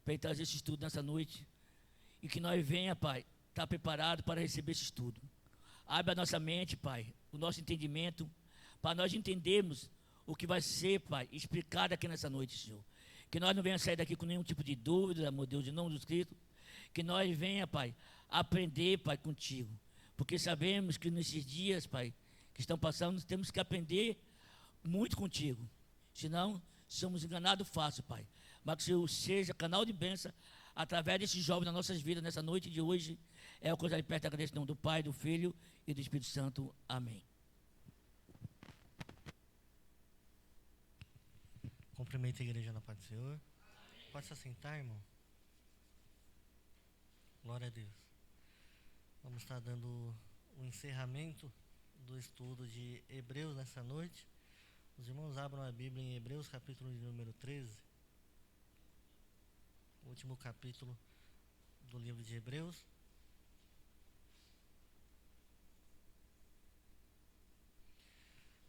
para trazer esse estudo nessa noite. E que nós venha, Pai, estar preparado para receber esse estudo. Abre a nossa mente, Pai, o nosso entendimento, para nós entendermos o que vai ser, Pai, explicado aqui nessa noite, Senhor. Que nós não venhamos sair daqui com nenhum tipo de dúvida, meu Deus, em nome de Cristo. Que nós venha, Pai, aprender, Pai, contigo. Porque sabemos que nesses dias, Pai, que estão passando, nós temos que aprender muito contigo. Senão, somos enganados fácil, Pai. Mas que o Senhor seja canal de bênção através desses jovens nas nossas vidas, nessa noite de hoje. É o que eu já lhe peço a gratidão do Pai, do Filho e do Espírito Santo. Amém. Cumprimento a igreja na paz do Senhor. Amém. Pode se assentar, irmão. Glória a Deus. Vamos estar dando o encerramento do estudo de Hebreus nessa noite. Os irmãos abram a Bíblia em Hebreus, capítulo de número 13. O último capítulo do livro de Hebreus.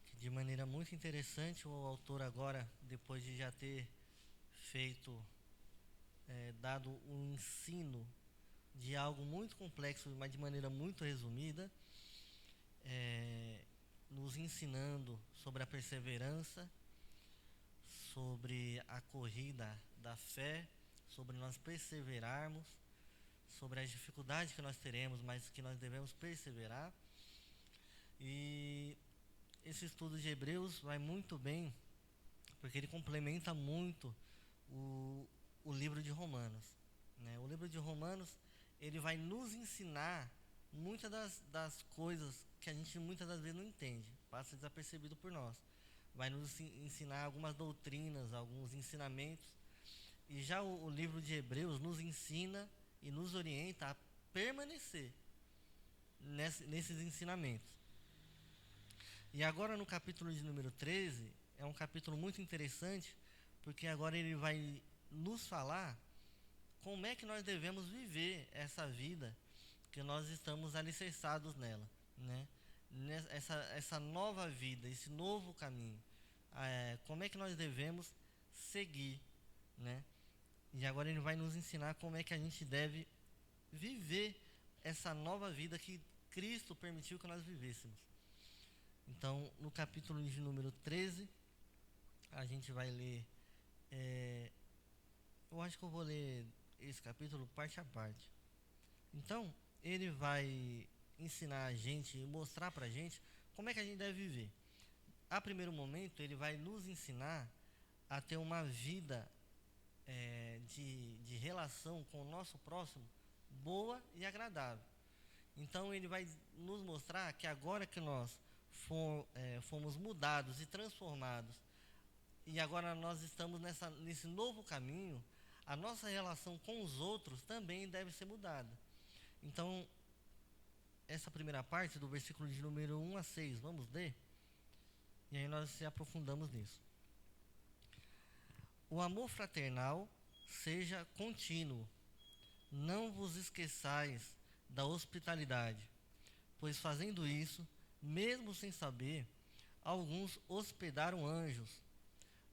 Que de maneira muito interessante, o autor agora, depois de já ter feito, dado um ensino de algo muito complexo, mas de maneira muito resumida, nos ensinando sobre a perseverança, sobre a corrida da fé, sobre nós perseverarmos, sobre as dificuldades que nós teremos, mas que nós devemos perseverar. E esse estudo de Hebreus vai muito bem, porque ele complementa muito o livro de Romanos, né? O livro de Romanos, ele vai nos ensinar muitas das coisas que a gente muitas das vezes não entende, passa desapercebido por nós. Vai nos ensinar algumas doutrinas, alguns ensinamentos. E já o livro de Hebreus nos ensina e nos orienta a permanecer nesses ensinamentos. E agora no capítulo de número 13, é um capítulo muito interessante, porque agora ele vai nos falar como é que nós devemos viver essa vida que nós estamos alicerçados nela, né? Essa nova vida, esse novo caminho, como é que nós devemos seguir, né? E agora ele vai nos ensinar como é que a gente deve viver essa nova vida que Cristo permitiu que nós vivêssemos. Então, no capítulo de número 13, a gente vai ler, eu acho que eu vou ler esse capítulo parte a parte. Então, ele vai ensinar a gente e mostrar pra gente como é que a gente deve viver. A primeiro momento, ele vai nos ensinar a ter uma vida de relação com o nosso próximo boa e agradável. Então ele vai nos mostrar que agora que nós fomos mudados e transformados, e agora nós estamos nesse novo caminho, a nossa relação com os outros também deve ser mudada. Então, essa primeira parte do versículo de número 1 a 6, vamos ler? E aí nós se aprofundamos nisso. O amor fraternal seja contínuo. Não vos esqueçais da hospitalidade, pois fazendo isso, mesmo sem saber, alguns hospedaram anjos.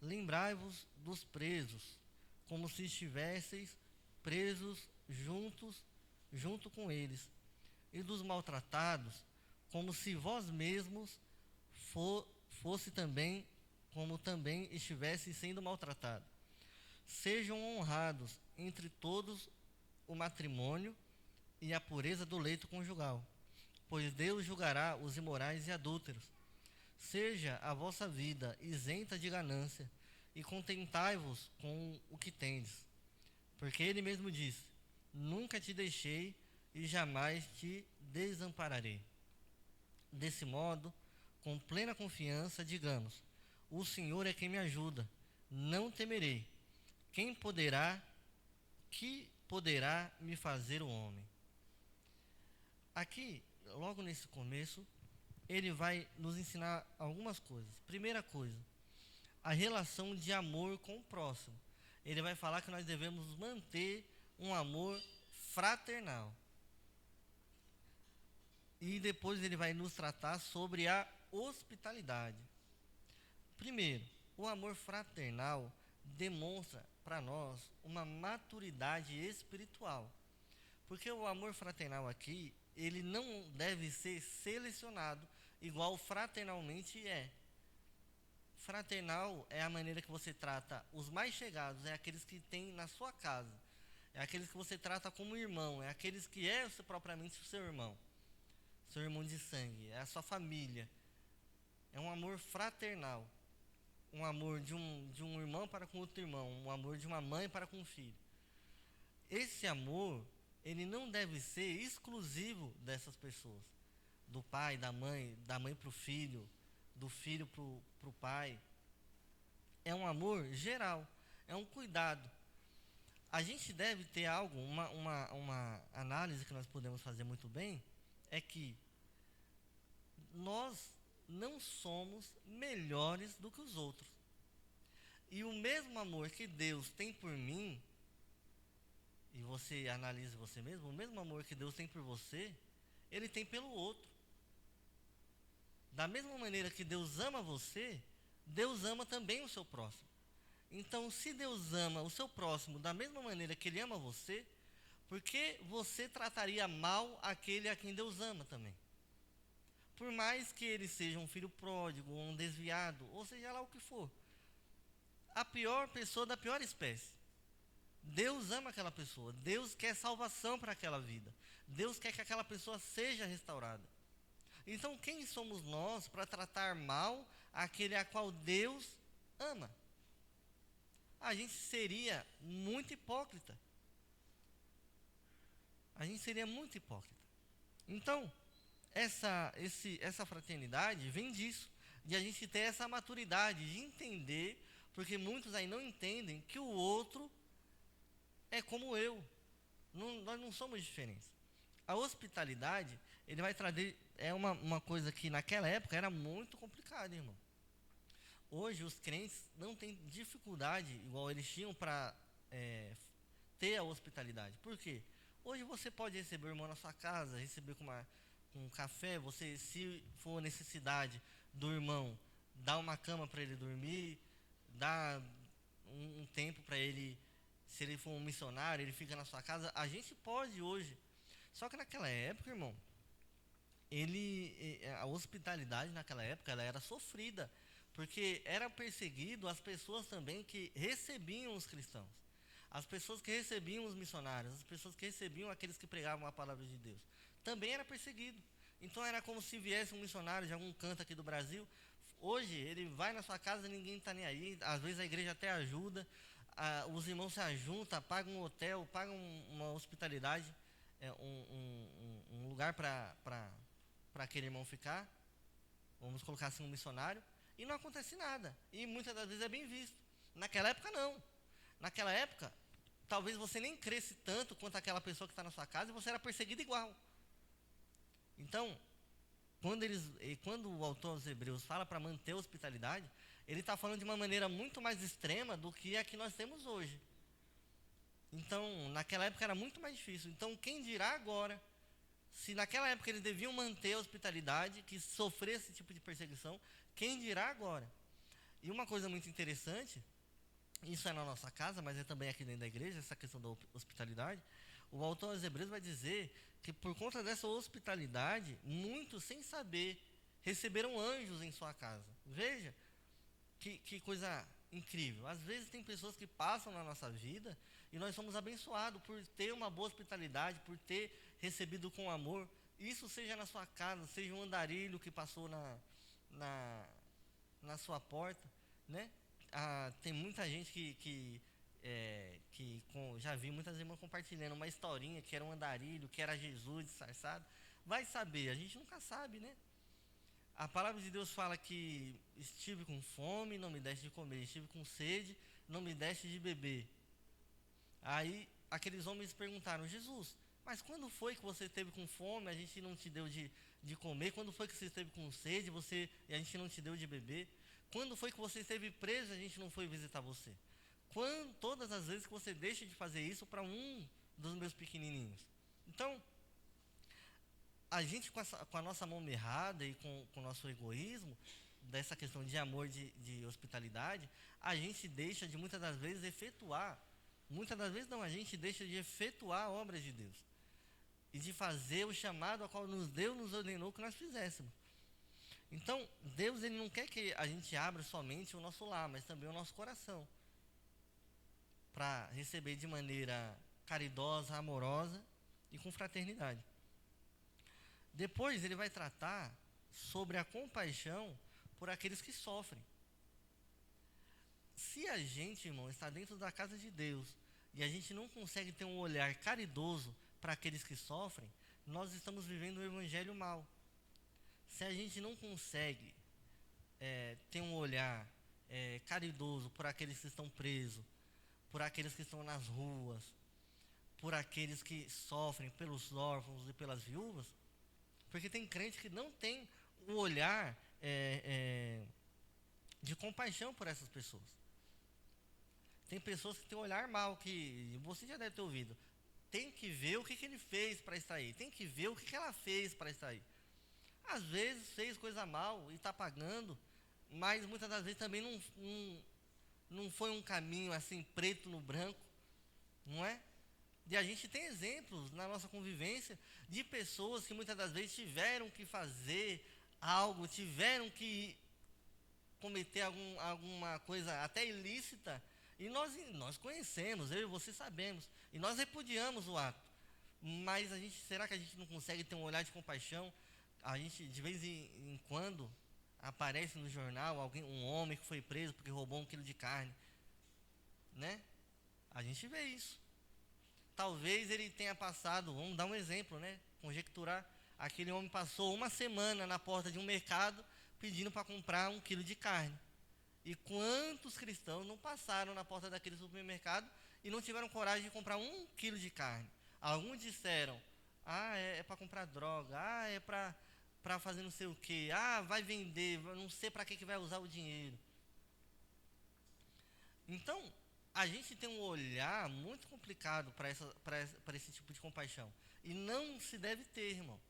Lembrai-vos dos presos, como se estivesseis presos junto com eles, e dos maltratados, como se vós mesmos fosse também, como também estivesse sendo maltratado. Sejam honrados entre todos o matrimônio e a pureza do leito conjugal, pois Deus julgará os imorais e adúlteros. Seja a vossa vida isenta de ganância, e contentai-vos com o que tendes. Porque ele mesmo disse: nunca te deixei e jamais te desampararei. Desse modo, com plena confiança, digamos: o Senhor é quem me ajuda, não temerei. Que poderá me fazer o homem? Aqui, logo nesse começo, ele vai nos ensinar algumas coisas. Primeira coisa, a relação de amor com o próximo. Ele vai falar que nós devemos manter um amor fraternal. E depois ele vai nos tratar sobre a hospitalidade. Primeiro, o amor fraternal demonstra para nós uma maturidade espiritual. Porque o amor fraternal aqui, ele não deve ser selecionado igual fraternalmente é. Fraternal é a maneira que você trata os mais chegados, é aqueles que tem na sua casa. É aqueles que você trata como irmão, é aqueles que é propriamente o seu irmão de sangue, é a sua família. É um amor fraternal, um amor de um irmão para com outro irmão, um amor de uma mãe para com um filho. Esse amor, ele não deve ser exclusivo dessas pessoas, do pai, da mãe para o filho, do filho para o pai. É um amor geral, é um cuidado. A gente deve ter algo, uma análise que nós podemos fazer muito bem, é que nós não somos melhores do que os outros. E o mesmo amor que Deus tem por mim, e você analise você mesmo, o mesmo amor que Deus tem por você, Ele tem pelo outro. Da mesma maneira que Deus ama você, Deus ama também o seu próximo. Então, se Deus ama o seu próximo da mesma maneira que Ele ama você, por que você trataria mal aquele a quem Deus ama também? Por mais que ele seja um filho pródigo, um desviado, ou seja lá o que for, a pior pessoa da pior espécie, Deus ama aquela pessoa, Deus quer salvação para aquela vida, Deus quer que aquela pessoa seja restaurada. Então, quem somos nós para tratar mal aquele a qual Deus ama? A gente seria muito hipócrita. A gente seria muito hipócrita. Então, essa fraternidade vem disso, de a gente ter essa maturidade, de entender, porque muitos aí não entendem que o outro é como eu. Nós não somos diferentes. A hospitalidade, ele vai trazer, é uma coisa que naquela época era muito complicada, irmão. Hoje os crentes não têm dificuldade, igual eles tinham para ter a hospitalidade. Por quê? Hoje você pode receber o irmão na sua casa, receber com um café, você, se for necessidade do irmão, dá uma cama para ele dormir, dá um tempo para ele, se ele for um missionário, ele fica na sua casa. A gente pode hoje. Só que naquela época, irmão, a hospitalidade naquela época ela era sofrida, porque era perseguido as pessoas também que recebiam os cristãos, as pessoas que recebiam os missionários, as pessoas que recebiam aqueles que pregavam a palavra de Deus, também era perseguido. Então era como se viesse um missionário de algum canto aqui do Brasil. Hoje ele vai na sua casa e ninguém está nem aí, às vezes a igreja até ajuda, os irmãos se ajuntam, pagam um hotel, pagam uma hospitalidade, um lugar para aquele irmão ficar, vamos colocar assim, um missionário, e não acontece nada, e muitas das vezes é bem visto. Naquela época não. Naquela época, talvez você nem cresce tanto quanto aquela pessoa que está na sua casa, e você era perseguido igual. Então, quando o autor aos Hebreus fala para manter a hospitalidade, ele está falando de uma maneira muito mais extrema do que a que nós temos hoje. Então, naquela época era muito mais difícil. Então, quem dirá agora, se naquela época eles deviam manter a hospitalidade, que sofrer esse tipo de perseguição, quem dirá agora? E uma coisa muito interessante, isso é na nossa casa, mas é também aqui dentro da igreja, essa questão da hospitalidade. O autor aos Hebreus vai dizer que por conta dessa hospitalidade, muitos, sem saber, receberam anjos em sua casa. Veja, que coisa incrível. Às vezes tem pessoas que passam na nossa vida e nós somos abençoados por ter uma boa hospitalidade, por ter recebido com amor. Isso seja na sua casa, seja um andarilho que passou na sua porta, né? Tem muita gente já vi muitas irmãs compartilhando uma historinha que era um andarilho, que era Jesus disfarçado. Vai saber, a gente nunca sabe, né? A palavra de Deus fala que estive com fome, não me deste de comer, estive com sede, não me deste de beber. Aí aqueles homens perguntaram: Jesus, mas quando foi que você esteve com fome, a gente não te deu de comer? Quando foi que você esteve com sede e a gente não te deu de beber? Quando foi que você esteve preso e a gente não foi visitar você? Todas as vezes que você deixa de fazer isso para um dos meus pequenininhos. Então, a gente com a nossa mão errada e com o nosso egoísmo, dessa questão de amor, de hospitalidade, a gente deixa de muitas das vezes efetuar, muitas das vezes não, a gente deixa de efetuar obras de Deus e de fazer o chamado a qual Deus nos ordenou que nós fizéssemos. Então, Deus ele não quer que a gente abra somente o nosso lar, mas também o nosso coração, para receber de maneira caridosa, amorosa e com fraternidade. Depois ele vai tratar sobre a compaixão por aqueles que sofrem. Se a gente, irmão, está dentro da casa de Deus e a gente não consegue ter um olhar caridoso para aqueles que sofrem, nós estamos vivendo o evangelho mal. Se a gente não consegue ter um olhar caridoso por aqueles que estão presos, por aqueles que estão nas ruas, por aqueles que sofrem, pelos órfãos e pelas viúvas, porque tem crente que não tem um olhar de compaixão por essas pessoas. Tem pessoas que têm um olhar mal, que você já deve ter ouvido. Tem que ver o que ele fez para estar aí. Tem que ver o que ela fez para estar aí. Às vezes fez coisa mal e está pagando, mas muitas das vezes também não foi um caminho assim preto no branco, não é? E a gente tem exemplos na nossa convivência de pessoas que muitas das vezes tiveram que fazer algo, tiveram que cometer alguma coisa até ilícita, e nós conhecemos, eu e você sabemos, e nós repudiamos o ato. Mas será que a gente não consegue ter um olhar de compaixão? A gente, de vez em quando, aparece no jornal um homem que foi preso porque roubou 1 quilo de carne, né? A gente vê isso. Talvez ele tenha passado, vamos dar um exemplo, né? Conjecturar, aquele homem passou uma semana na porta de um mercado pedindo para comprar 1 quilo de carne. E quantos cristãos não passaram na porta daquele supermercado e não tiveram coragem de comprar 1 quilo de carne? Alguns disseram, é para comprar droga, é para fazer não sei o quê, vai vender, não sei para que vai usar o dinheiro. Então, a gente tem um olhar muito complicado para esse tipo de compaixão. E não se deve ter, irmão.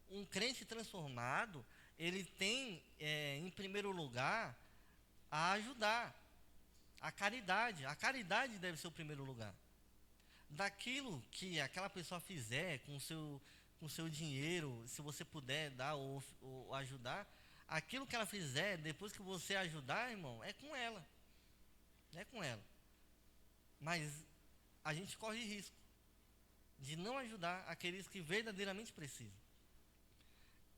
Um crente transformado, ele tem, em primeiro lugar, a ajudar. A caridade. A caridade deve ser o primeiro lugar. Daquilo que aquela pessoa fizer com o seu dinheiro, se você puder dar ou ajudar, aquilo que ela fizer, depois que você ajudar, irmão, é com ela. É com ela. Mas a gente corre risco de não ajudar aqueles que verdadeiramente precisam.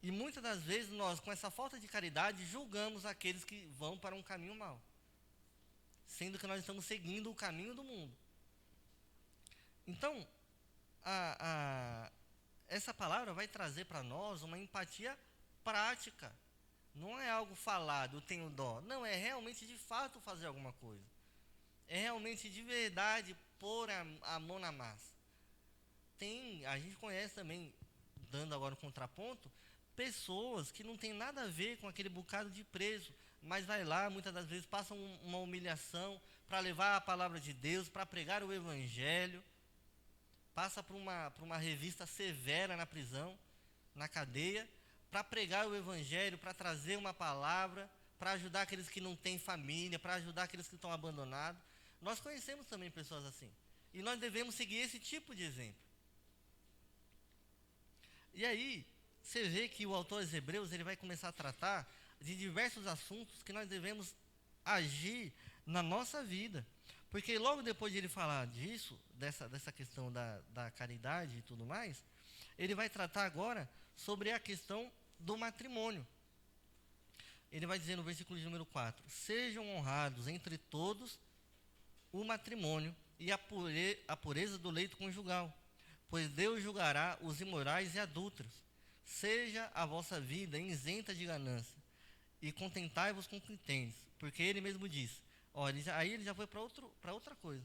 E muitas das vezes nós, com essa falta de caridade, julgamos aqueles que vão para um caminho mau, sendo que nós estamos seguindo o caminho do mundo. Então, essa palavra vai trazer para nós uma empatia prática. Não é algo falado, eu tenho dó. Não, é realmente de fato fazer alguma coisa. É realmente de verdade pôr a mão na massa. A gente conhece também, dando agora um contraponto, pessoas que não tem nada a ver com aquele bocado de preso, mas vai lá, muitas das vezes passam uma humilhação para levar a palavra de Deus, para pregar o evangelho, passa por uma revista severa na prisão, na cadeia, para pregar o evangelho, para trazer uma palavra, para ajudar aqueles que não têm família, para ajudar aqueles que estão abandonados. Nós conhecemos também pessoas assim, e nós devemos seguir esse tipo de exemplo. E aí, você vê que o autor aos Hebreus, ele vai começar a tratar de diversos assuntos que nós devemos agir na nossa vida. Porque logo depois de ele falar disso, dessa questão da caridade e tudo mais, ele vai tratar agora sobre a questão do matrimônio. Ele vai dizer no versículo de número 4, sejam honrados entre todos o matrimônio e a pureza do leito conjugal, pois Deus julgará os imorais e adúlteros. Seja a vossa vida isenta de ganância, e contentai-vos com o que tendes, porque ele mesmo diz. Aí ele já foi para outra coisa.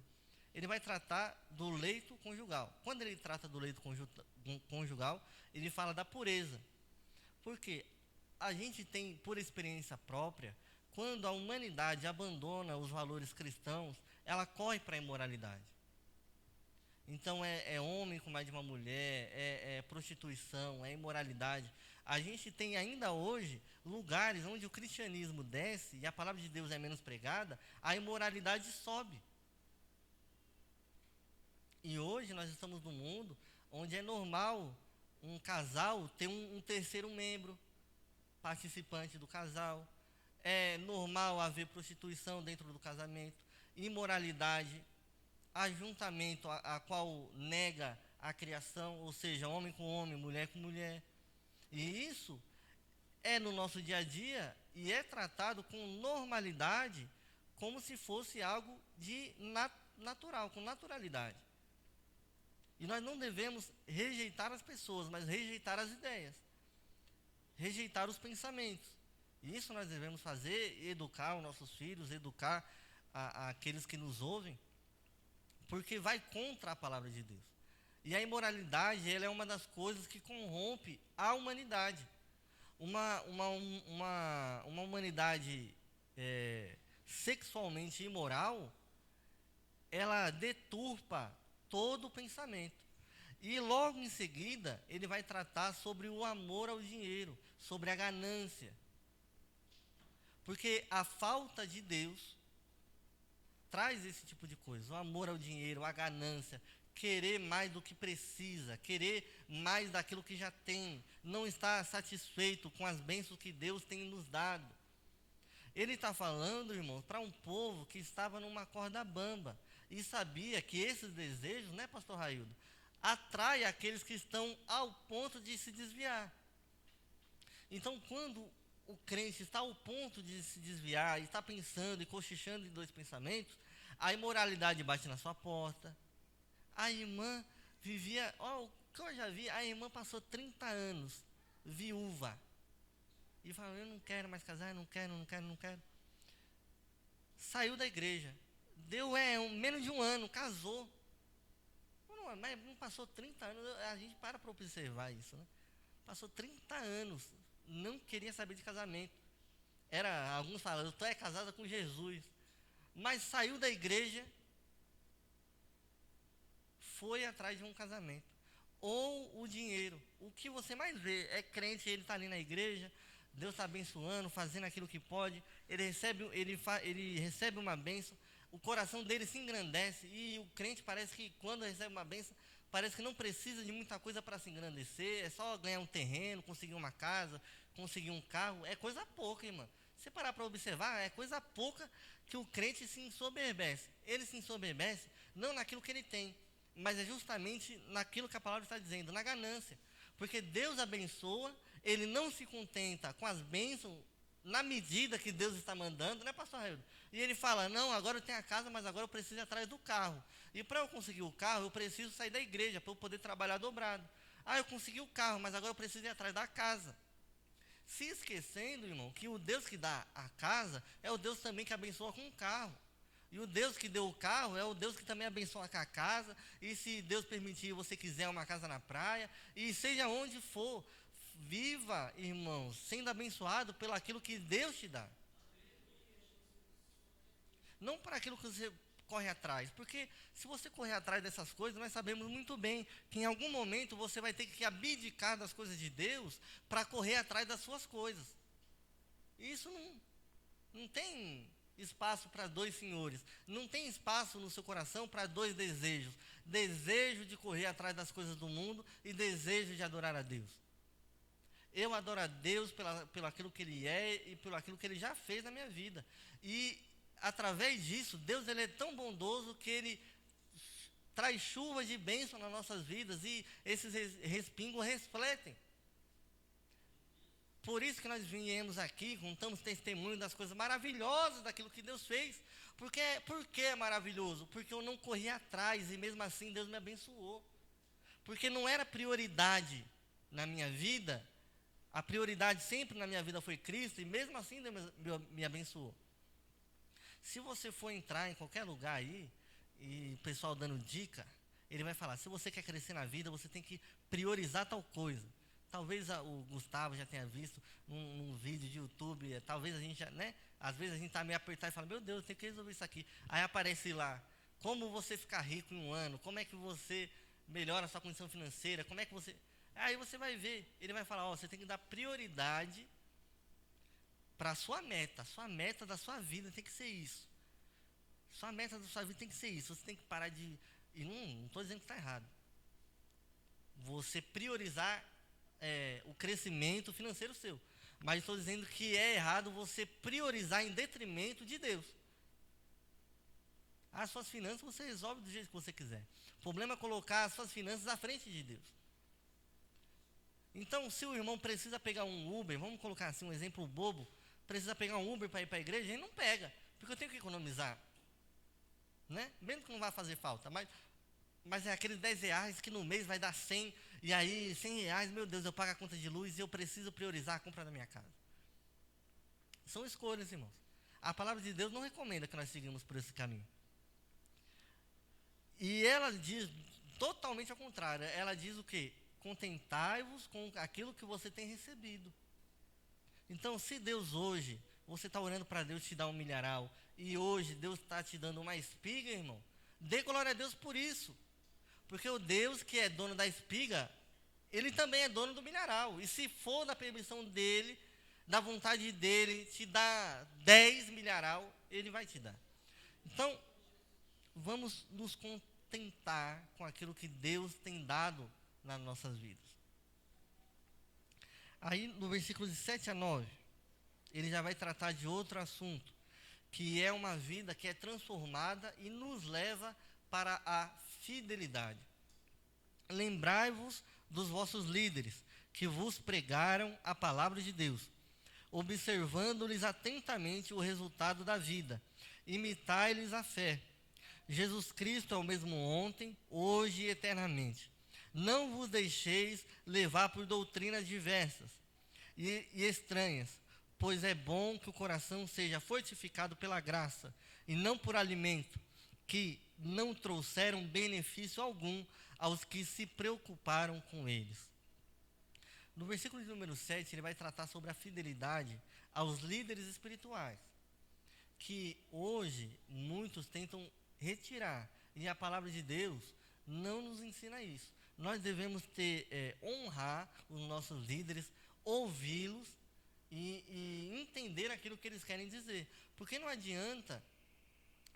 Ele vai tratar do leito conjugal. Quando ele trata do leito conjugal, ele fala da pureza. Porque a gente tem, por experiência própria, quando a humanidade abandona os valores cristãos, ela corre para a imoralidade. Então é homem com mais de uma mulher, é prostituição, é imoralidade. A gente tem ainda hoje lugares onde o cristianismo desce e a palavra de Deus é menos pregada, a imoralidade sobe. E hoje nós estamos num mundo onde é normal um casal ter um terceiro membro participante do casal. É normal haver prostituição dentro do casamento, imoralidade, ajuntamento a qual nega a criação, ou seja, homem com homem, mulher com mulher. E isso é no nosso dia a dia e é tratado com normalidade, como se fosse algo de natural, com naturalidade. E nós não devemos rejeitar as pessoas, mas rejeitar as ideias, rejeitar os pensamentos. E isso nós devemos fazer, educar os nossos filhos, educar aqueles que nos ouvem, porque vai contra a palavra de Deus. E a imoralidade, ela é uma das coisas que corrompe a humanidade. Uma humanidade sexualmente imoral, ela deturpa todo o pensamento. E logo em seguida, ele vai tratar sobre o amor ao dinheiro, sobre a ganância. Porque a falta de Deus traz esse tipo de coisa, o amor ao dinheiro, a ganância, querer mais do que precisa, querer mais daquilo que já tem, não estar satisfeito com as bênçãos que Deus tem nos dado. Ele está falando, irmãos, para um povo que estava numa corda bamba e sabia que esses desejos, né, pastor Raildo, atrai aqueles que estão ao ponto de se desviar. Então, quando o crente está ao ponto de se desviar, está pensando e cochichando em dois pensamentos, a imoralidade bate na sua porta. A irmã vivia, o que eu já vi, a irmã passou 30 anos, viúva. E falou, eu não quero mais casar, não quero. Saiu da igreja. Deu menos de um ano, casou. Mas não passou 30 anos, a gente para observar isso, né? Passou 30 anos, não queria saber de casamento. Alguns falam, tu é casada com Jesus. Mas saiu da igreja, foi atrás de um casamento. Ou o dinheiro. O que você mais vê é crente, ele está ali na igreja, Deus está abençoando, fazendo aquilo que pode, ele recebe uma bênção, o coração dele se engrandece, e o crente parece que quando recebe uma bênção, parece que não precisa de muita coisa para se engrandecer, é só ganhar um terreno, conseguir uma casa, conseguir um carro, é coisa pouca, irmão. Se parar para observar, é coisa pouca que o crente se ensoberbece. Ele se ensoberbece não naquilo que ele tem, mas é justamente naquilo que a palavra está dizendo, na ganância. Porque Deus abençoa, ele não se contenta com as bênçãos na medida que Deus está mandando, né, pastor Raildo? E ele fala, não, agora eu tenho a casa, mas agora eu preciso ir atrás do carro. E para eu conseguir o carro, eu preciso sair da igreja, para eu poder trabalhar dobrado. Eu consegui o carro, mas agora eu preciso ir atrás da casa. Se esquecendo, irmão, que o Deus que dá a casa é o Deus também que abençoa com o carro. E o Deus que deu o carro é o Deus que também abençoa com a casa. E se Deus permitir, você quiser uma casa na praia, e seja onde for, viva, irmãos, sendo abençoado pelo aquilo que Deus te dá. Não para aquilo que você corre atrás. Porque se você correr atrás dessas coisas, nós sabemos muito bem que em algum momento você vai ter que abdicar das coisas de Deus para correr atrás das suas coisas. Isso não tem espaço para dois senhores. Não tem espaço no seu coração para dois desejos. Desejo de correr atrás das coisas do mundo e desejo de adorar a Deus. Eu adoro a Deus pelo aquilo que Ele é e pelo aquilo que Ele já fez na minha vida. E através disso, Deus ele é tão bondoso que Ele traz chuvas de bênção nas nossas vidas e esses respingos refletem. Por isso que nós viemos aqui, contamos testemunho das coisas maravilhosas daquilo que Deus fez. Por que é maravilhoso? Porque eu não corri atrás e mesmo assim Deus me abençoou. Porque não era prioridade na minha vida, a prioridade sempre na minha vida foi Cristo e mesmo assim Deus me abençoou. Se você for entrar em qualquer lugar aí, e o pessoal dando dica, ele vai falar, se você quer crescer na vida, você tem que priorizar tal coisa. Talvez o Gustavo já tenha visto num vídeo de YouTube, talvez a gente já, né? Às vezes a gente está meio apertado e fala, meu Deus, eu tenho que resolver isso aqui. Aí aparece lá, como você ficar rico em um ano, como é que você melhora a sua condição financeira, como é que você... Aí você vai ver, ele vai falar, você tem que dar prioridade para a sua meta da sua vida tem que ser isso. Sua meta da sua vida tem que ser isso, você tem que parar de... E não estou dizendo que está errado. Você priorizar o crescimento financeiro seu. Mas estou dizendo que é errado você priorizar em detrimento de Deus. As suas finanças você resolve do jeito que você quiser. O problema é colocar as suas finanças à frente de Deus. Então, se o irmão precisa pegar um Uber, vamos colocar assim um exemplo bobo, precisa pegar um Uber para ir para a igreja, ele não pega, porque eu tenho que economizar. Né? Mesmo que não vai fazer falta, mas é aqueles 10 reais que no mês vai dar 100, e aí 100 reais, meu Deus, eu pago a conta de luz e eu preciso priorizar a compra da minha casa. São escolhas, irmãos. A palavra de Deus não recomenda que nós sigamos por esse caminho. E ela diz totalmente ao contrário. Ela diz o quê? Contentai-vos com aquilo que você tem recebido. Então, se Deus hoje, você está orando para Deus te dar um milharal, e hoje Deus está te dando uma espiga, irmão, dê glória a Deus por isso. Porque o Deus que é dono da espiga, ele também é dono do milharal. E se for da permissão dele, da vontade dele, te dar 10 milharal, ele vai te dar. Então, vamos nos contentar com aquilo que Deus tem dado nas nossas vidas. Aí, no versículo de 7 a 9, ele já vai tratar de outro assunto, que é uma vida que é transformada e nos leva para a fidelidade. Lembrai-vos dos vossos líderes, que vos pregaram a palavra de Deus, observando-lhes atentamente o resultado da vida. Imitai-lhes a fé. Jesus Cristo é o mesmo ontem, hoje e eternamente. Não vos deixeis levar por doutrinas diversas e estranhas, pois é bom que o coração seja fortificado pela graça, e não por alimento, que não trouxeram benefício algum aos que se preocuparam com eles. No versículo de número 7, ele vai tratar sobre a fidelidade aos líderes espirituais, que hoje muitos tentam retirar, e a palavra de Deus não nos ensina isso. Nós devemos honrar os nossos líderes, ouvi-los e entender aquilo que eles querem dizer. Porque não adianta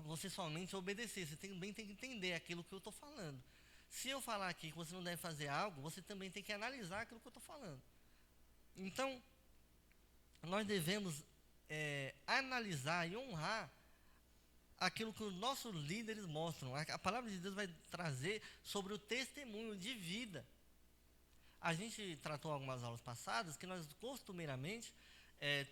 você somente obedecer, você também tem que entender aquilo que eu estou falando. Se eu falar aqui que você não deve fazer algo, você também tem que analisar aquilo que eu estou falando. Então, nós devemos analisar e honrar aquilo que os nossos líderes mostram. A palavra de Deus vai trazer sobre o testemunho de vida. A gente tratou algumas aulas passadas que nós costumeiramente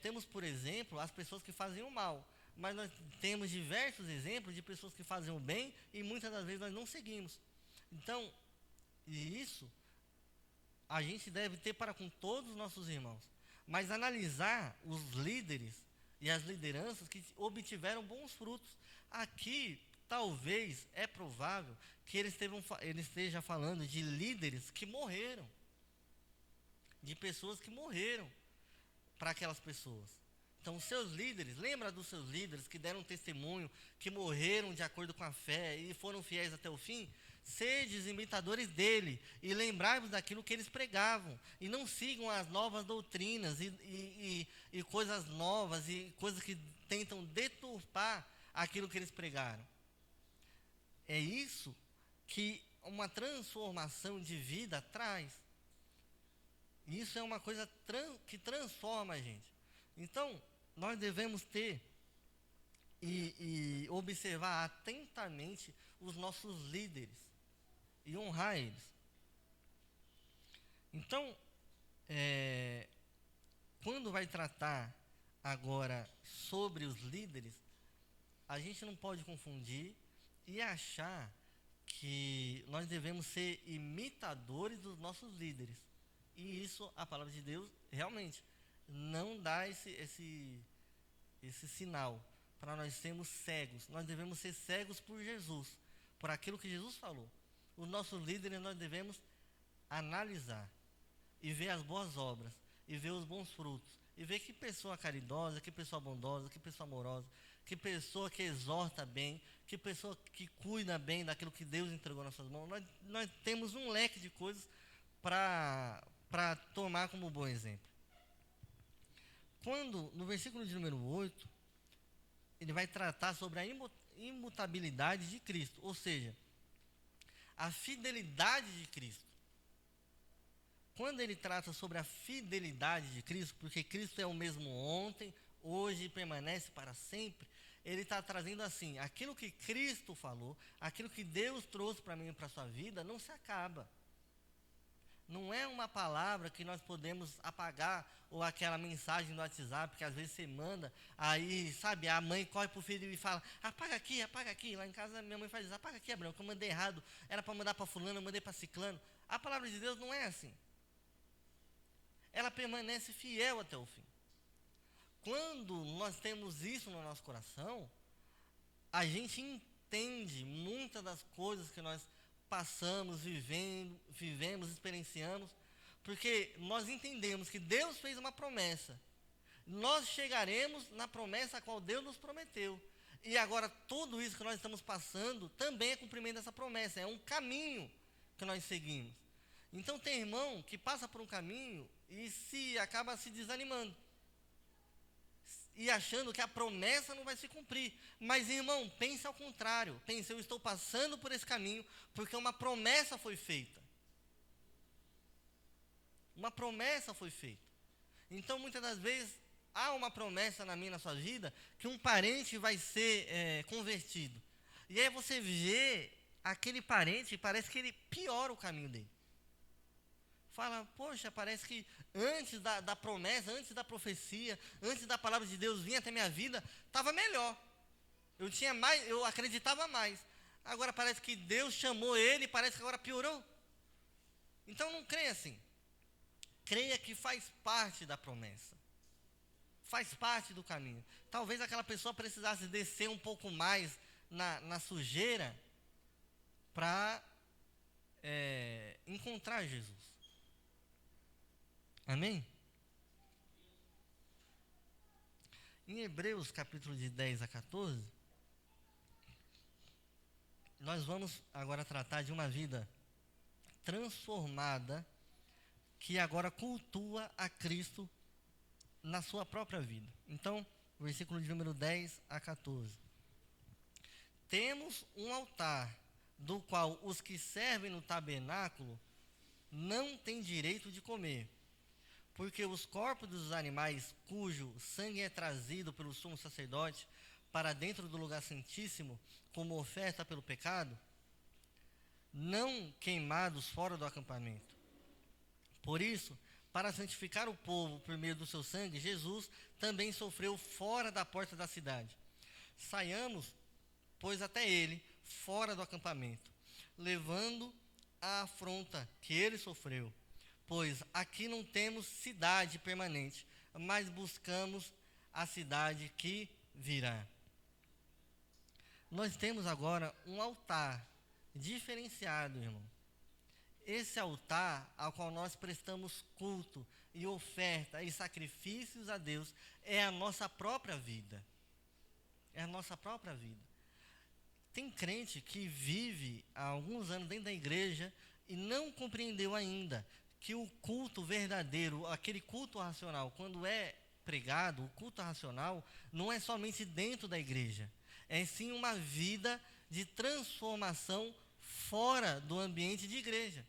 temos, por exemplo, as pessoas que fazem o mal. Mas nós temos diversos exemplos de pessoas que fazem o bem e muitas das vezes nós não seguimos. Então, isso a gente deve ter para com todos os nossos irmãos. Mas analisar os líderes e as lideranças que obtiveram bons frutos. Aqui, talvez, é provável que ele esteja falando de líderes que morreram. De pessoas que morreram para aquelas pessoas. Então, seus líderes, lembra dos seus líderes que deram testemunho, que morreram de acordo com a fé e foram fiéis até o fim? Sedes imitadores dele e lembrai-vos daquilo que eles pregavam. E não sigam as novas doutrinas e coisas novas e coisas que tentam deturpar aquilo que eles pregaram. É isso que uma transformação de vida traz. Isso é uma coisa que transforma a gente. Então, nós devemos ter e observar atentamente os nossos líderes e honrar eles. Então, quando vai tratar agora sobre os líderes, a gente não pode confundir e achar que nós devemos ser imitadores dos nossos líderes. E isso, a palavra de Deus, realmente não dá esse sinal para nós sermos cegos. Nós devemos ser cegos por Jesus, por aquilo que Jesus falou. Os nossos líderes nós devemos analisar e ver as boas obras, e ver os bons frutos, e ver que pessoa caridosa, que pessoa bondosa, que pessoa amorosa, que pessoa que exorta bem, que pessoa que cuida bem daquilo que Deus entregou nas suas mãos. Nós temos um leque de coisas para tomar como bom exemplo. Quando, no versículo de número 8, ele vai tratar sobre a imutabilidade de Cristo, ou seja, a fidelidade de Cristo. Quando ele trata sobre a fidelidade de Cristo, porque Cristo é o mesmo ontem, hoje e permanece para sempre, ele está trazendo assim, aquilo que Cristo falou, aquilo que Deus trouxe para mim e para a sua vida, não se acaba. Não é uma palavra que nós podemos apagar, ou aquela mensagem no WhatsApp, que às vezes você manda, aí, sabe, a mãe corre para o filho e fala, apaga aqui. Lá em casa minha mãe faz isso, apaga aqui, Abraão, que eu mandei errado, era para mandar para fulano, eu mandei para ciclano. A palavra de Deus não é assim. Ela permanece fiel até o fim. Quando nós temos isso no nosso coração, a gente entende muitas das coisas que nós passamos, vivemos, experienciamos, porque nós entendemos que Deus fez uma promessa. Nós chegaremos na promessa a qual Deus nos prometeu. E agora tudo isso que nós estamos passando também é cumprimento dessa promessa, é um caminho que nós seguimos. Então tem irmão que passa por um caminho e acaba se desanimando. E achando que a promessa não vai se cumprir. Mas, irmão, pense ao contrário. Pense, eu estou passando por esse caminho porque uma promessa foi feita. Uma promessa foi feita. Então, muitas das vezes, há uma promessa na minha e na sua vida que um parente vai ser convertido. E aí você vê aquele parente e parece que ele piora o caminho dele. Fala, poxa, parece que antes da promessa, antes da profecia, antes da palavra de Deus vir até minha vida, estava melhor. Eu acreditava mais. Agora parece que Deus chamou ele e parece que agora piorou. Então não creia assim. Creia que faz parte da promessa. Faz parte do caminho. Talvez aquela pessoa precisasse descer um pouco mais na sujeira para encontrar Jesus. Amém? Em Hebreus, capítulo de 10 a 14, nós vamos agora tratar de uma vida transformada, que agora cultua a Cristo na sua própria vida. Então, versículo de número 10 a 14. Temos um altar, do qual os que servem no tabernáculo não têm direito de comer, porque os corpos dos animais cujo sangue é trazido pelo sumo sacerdote para dentro do lugar santíssimo como oferta pelo pecado, não queimados fora do acampamento. Por isso, para santificar o povo por meio do seu sangue, Jesus também sofreu fora da porta da cidade. Saiamos, pois, até ele, fora do acampamento, levando a afronta que ele sofreu. Pois aqui não temos cidade permanente, mas buscamos a cidade que virá. Nós temos agora um altar diferenciado, irmão. Esse altar ao qual nós prestamos culto e oferta e sacrifícios a Deus é a nossa própria vida. É a nossa própria vida. Tem crente que vive há alguns anos dentro da igreja e não compreendeu ainda que o culto verdadeiro, aquele culto racional, quando é pregado, o culto racional, não é somente dentro da igreja. É sim uma vida de transformação fora do ambiente de igreja.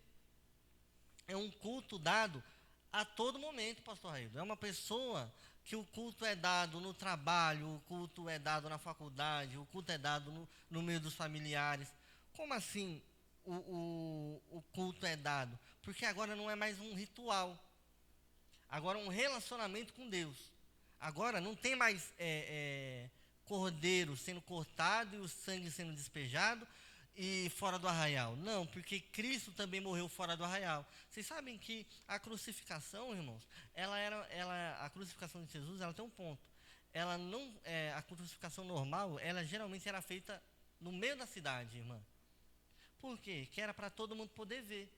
É um culto dado a todo momento, pastor Raildo. É uma pessoa que o culto é dado no trabalho, o culto é dado na faculdade, o culto é dado no meio dos familiares. Como assim o culto é dado? Porque agora não é mais um ritual. Agora é um relacionamento com Deus. Agora não tem mais cordeiro sendo cortado e o sangue sendo despejado e fora do arraial. Não, porque Cristo também morreu fora do arraial. Vocês sabem que a crucificação, irmãos, a crucificação de Jesus, ela tem um ponto. Ela não, a crucificação normal, ela geralmente era feita no meio da cidade, irmã. Por quê? Que era para todo mundo poder ver.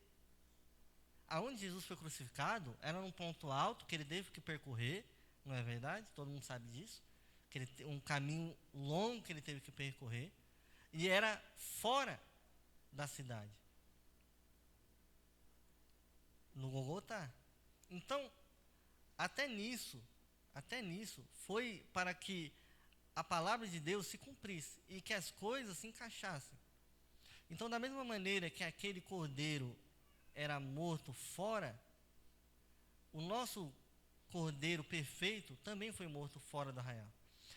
Aonde Jesus foi crucificado, era num ponto alto que ele teve que percorrer, não é verdade? Todo mundo sabe disso. um caminho longo que ele teve que percorrer, e era fora da cidade, no Gólgota. Então, até nisso, foi para que a palavra de Deus se cumprisse e que as coisas se encaixassem. Então, da mesma maneira que aquele cordeiro era morto fora, o nosso cordeiro perfeito também foi morto fora do arraial.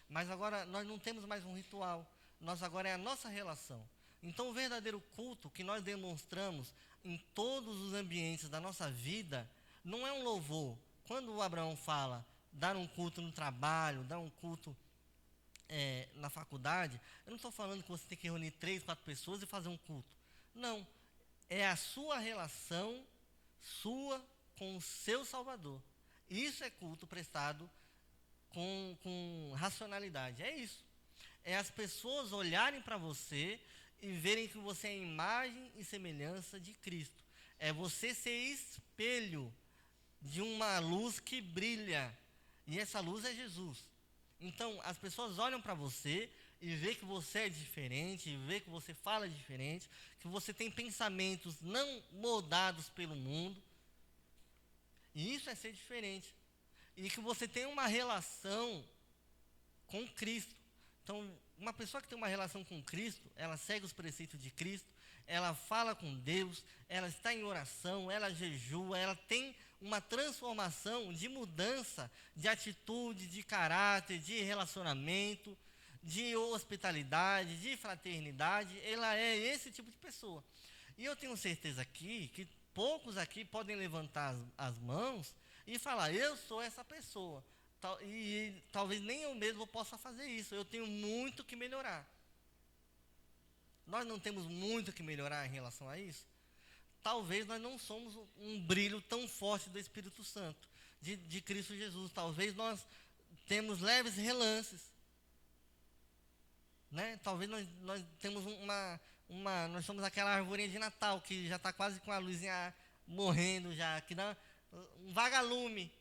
Mas agora nós não temos mais um ritual, nós agora é a nossa relação. Então, o verdadeiro culto que nós demonstramos em todos os ambientes da nossa vida não é um louvor. Quando o Abraão fala dar um culto no trabalho, dar um culto na faculdade, eu não estou falando que você tem que reunir 3, 4 pessoas e fazer um culto. Não, é a sua relação, sua com o seu Salvador. Isso é culto prestado com racionalidade, é isso. É as pessoas olharem para você e verem que você é a imagem e semelhança de Cristo. É você ser espelho de uma luz que brilha, e essa luz é Jesus. Então, as pessoas olham para você e vê que você é diferente, e vê que você fala diferente, que você tem pensamentos não moldados pelo mundo, e isso é ser diferente. E que você tem uma relação com Cristo. Então, uma pessoa que tem uma relação com Cristo, ela segue os preceitos de Cristo, ela fala com Deus, ela está em oração, ela jejua, ela tem uma transformação de mudança de atitude, de caráter, de relacionamento, de hospitalidade, de fraternidade. Ela é esse tipo de pessoa. E eu tenho certeza aqui que poucos aqui podem levantar as mãos e falar, eu sou essa pessoa. E talvez nem eu mesmo possa fazer isso. Eu tenho muito que melhorar. Nós não temos muito que melhorar em relação a isso? Talvez nós não somos um brilho tão forte do Espírito Santo, de Cristo Jesus. Talvez nós temos leves relances. Né? Talvez nós temos nós somos aquela arvorinha de Natal, que já está quase com a luzinha morrendo já, que dá um vagalume,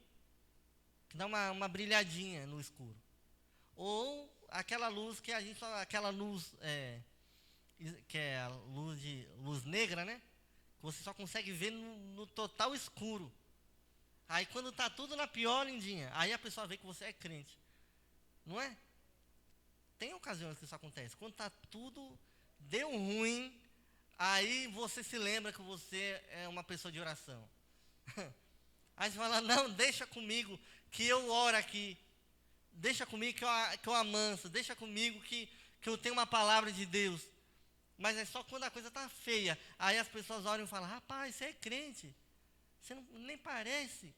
que dá uma brilhadinha no escuro. Ou aquela luz que aquela luz, que é a luz negra, né? Que você só consegue ver no total escuro. Aí quando está tudo na pior, lindinha, aí a pessoa vê que você é crente. Não é? Tem ocasiões que isso acontece. Quando está tudo, deu ruim, aí você se lembra que você é uma pessoa de oração. Aí você fala, não, deixa comigo que eu oro aqui. Deixa comigo que eu amanso. Deixa comigo que eu tenho uma palavra de Deus. Mas é só quando a coisa está feia. Aí as pessoas olham e falam, rapaz, você é crente. Você nem parece.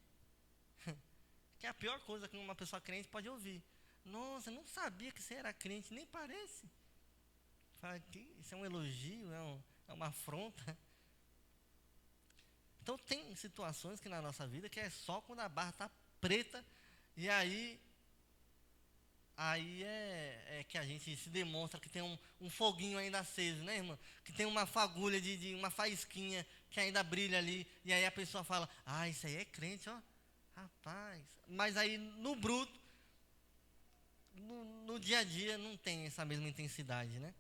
Que é a pior coisa que uma pessoa crente pode ouvir. Nossa, eu não sabia que você era crente, nem parece. Fala, isso é um elogio, é uma afronta. Então tem situações que na nossa vida que é só quando a barra está preta, e aí é que a gente se demonstra que tem um foguinho ainda aceso, né, irmã? Que tem uma fagulha de uma faísquinha que ainda brilha ali, e aí a pessoa fala, isso aí é crente, ó, rapaz. Mas aí no bruto, no dia a dia não tem essa mesma intensidade, né?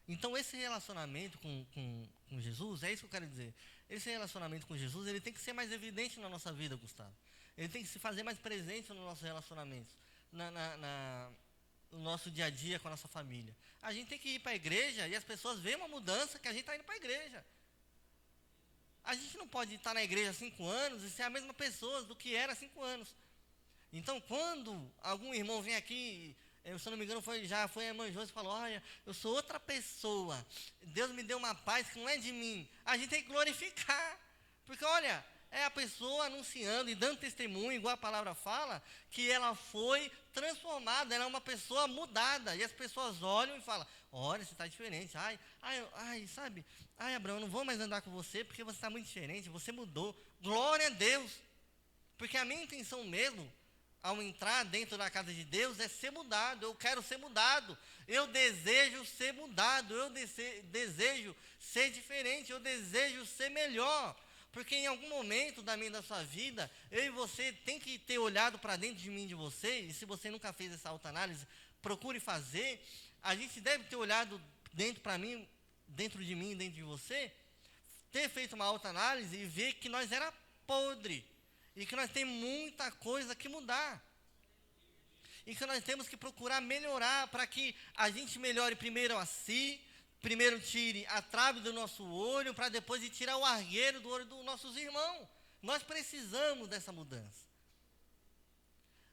Então esse relacionamento com Jesus, é isso que eu quero dizer. Esse relacionamento com Jesus, ele tem que ser mais evidente na nossa vida, Gustavo. Ele tem que se fazer mais presente nos nossos relacionamentos, no nosso dia a dia com a nossa família. A gente tem que ir para a igreja e as pessoas veem uma mudança que a gente está indo para a igreja. A gente não pode estar na igreja há 5 anos e ser a mesma pessoa do que era há 5 anos. Então, quando algum irmão vem aqui, se eu não me engano, já foi a irmã Josi e falou, olha, eu sou outra pessoa, Deus me deu uma paz que não é de mim. A gente tem que glorificar, porque olha, é a pessoa anunciando e dando testemunho, igual a palavra fala, que ela foi transformada, ela é uma pessoa mudada, e as pessoas olham e falam, olha, você está diferente, sabe, Abraão, eu não vou mais andar com você, porque você está muito diferente, você mudou, glória a Deus, porque a minha intenção mesmo, ao entrar dentro da casa de Deus, é ser mudado. Eu quero ser mudado. Eu desejo ser mudado. Eu desejo ser diferente. Eu desejo ser melhor. Porque em algum momento da sua vida, eu e você tem que ter olhado para dentro de mim e de você, e se você nunca fez essa autoanálise, procure fazer. A gente deve ter olhado dentro de mim e dentro de você, ter feito uma autoanálise e ver que nós era podre, e que nós temos muita coisa que mudar. E que nós temos que procurar melhorar para que a gente melhore primeiro a si, primeiro tire a trave do nosso olho, para depois de tirar o argueiro do olho dos nossos irmãos. Nós precisamos dessa mudança.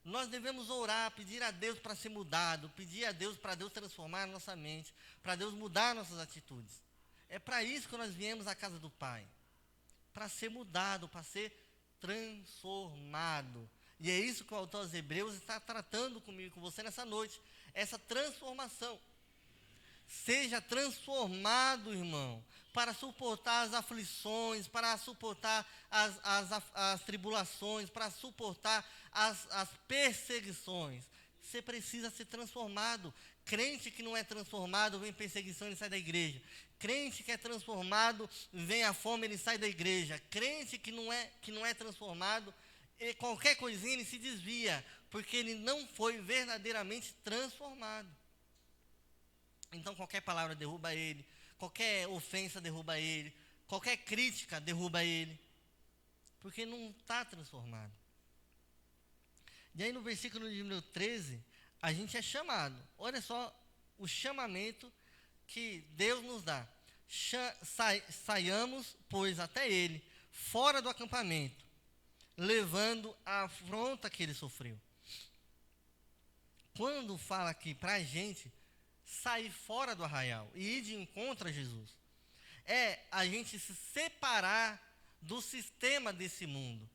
Nós devemos orar, pedir a Deus para ser mudado, pedir a Deus para Deus transformar a nossa mente, para Deus mudar nossas atitudes. É para isso que nós viemos à casa do Pai, para ser mudado, para ser transformado. E é isso que o autor aos Hebreus está tratando comigo e com você nessa noite, essa transformação. Seja transformado, irmão, para suportar as aflições, para suportar as tribulações, para suportar as perseguições. Você precisa ser transformado. Crente que não é transformado, vem perseguição, ele sai da igreja. Crente que é transformado, vem a fome, ele sai da igreja. Crente que não é transformado, qualquer coisinha ele se desvia, porque ele não foi verdadeiramente transformado. Então qualquer palavra derruba ele, qualquer ofensa derruba ele, qualquer crítica derruba ele, porque não está transformado. E aí no versículo de número 13, a gente é chamado. Olha só o chamamento que Deus nos dá. Saiamos, pois, até ele, fora do acampamento, levando a afronta que ele sofreu. Quando fala aqui para a gente sair fora do arraial e ir de encontro a Jesus, é a gente se separar do sistema desse mundo,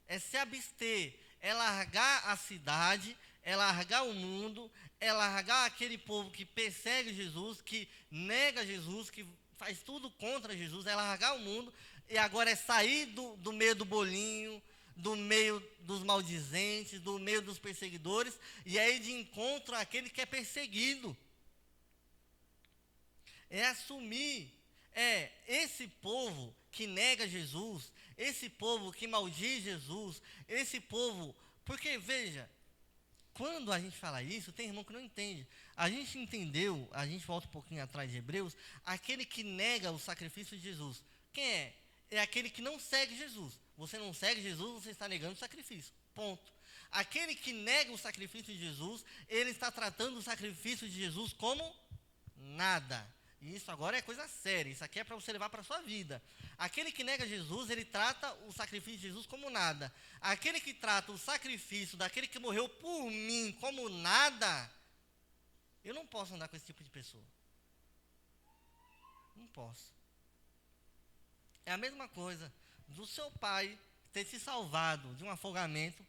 é se abster, é largar a cidade, é largar o mundo, é largar aquele povo que persegue Jesus, que nega Jesus, que faz tudo contra Jesus, é largar o mundo, e agora é sair do meio do bolinho, do meio dos maldizentes, do meio dos perseguidores, e aí de encontro àquele que é perseguido. É assumir, esse povo que nega Jesus, esse povo que maldiz Jesus, esse povo, porque veja, quando a gente fala isso, tem irmão que não entende. A gente entendeu, a gente volta um pouquinho atrás de Hebreus, aquele que nega o sacrifício de Jesus. Quem é? É aquele que não segue Jesus. Você não segue Jesus, você está negando o sacrifício. Ponto. Aquele que nega o sacrifício de Jesus, ele está tratando o sacrifício de Jesus como nada. E isso agora é coisa séria, isso aqui é para você levar para a sua vida. Aquele que nega Jesus, ele trata o sacrifício de Jesus como nada. Aquele que trata o sacrifício daquele que morreu por mim como nada, eu não posso andar com esse tipo de pessoa. Não posso. É a mesma coisa do seu pai ter se salvado de um afogamento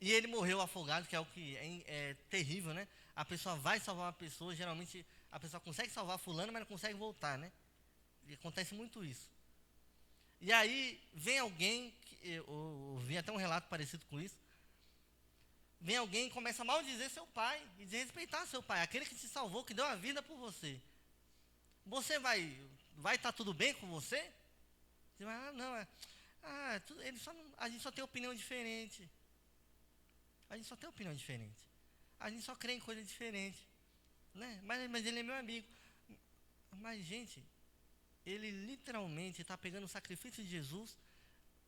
e ele morreu afogado, que é o que é terrível, né? A pessoa vai salvar uma pessoa, geralmente a pessoa consegue salvar fulano, mas não consegue voltar, né? E acontece muito isso. E aí vem alguém, eu vi até um relato parecido com isso, vem alguém e começa a maldizer seu pai, e desrespeitar seu pai, aquele que te salvou, que deu a vida por você. Você vai estar tudo bem com você? Você vai, a gente só tem opinião diferente. A gente só tem opinião diferente. A gente só crê em coisa diferente. Né? Mas ele é meu amigo. Mas, gente, ele literalmente está pegando o sacrifício de Jesus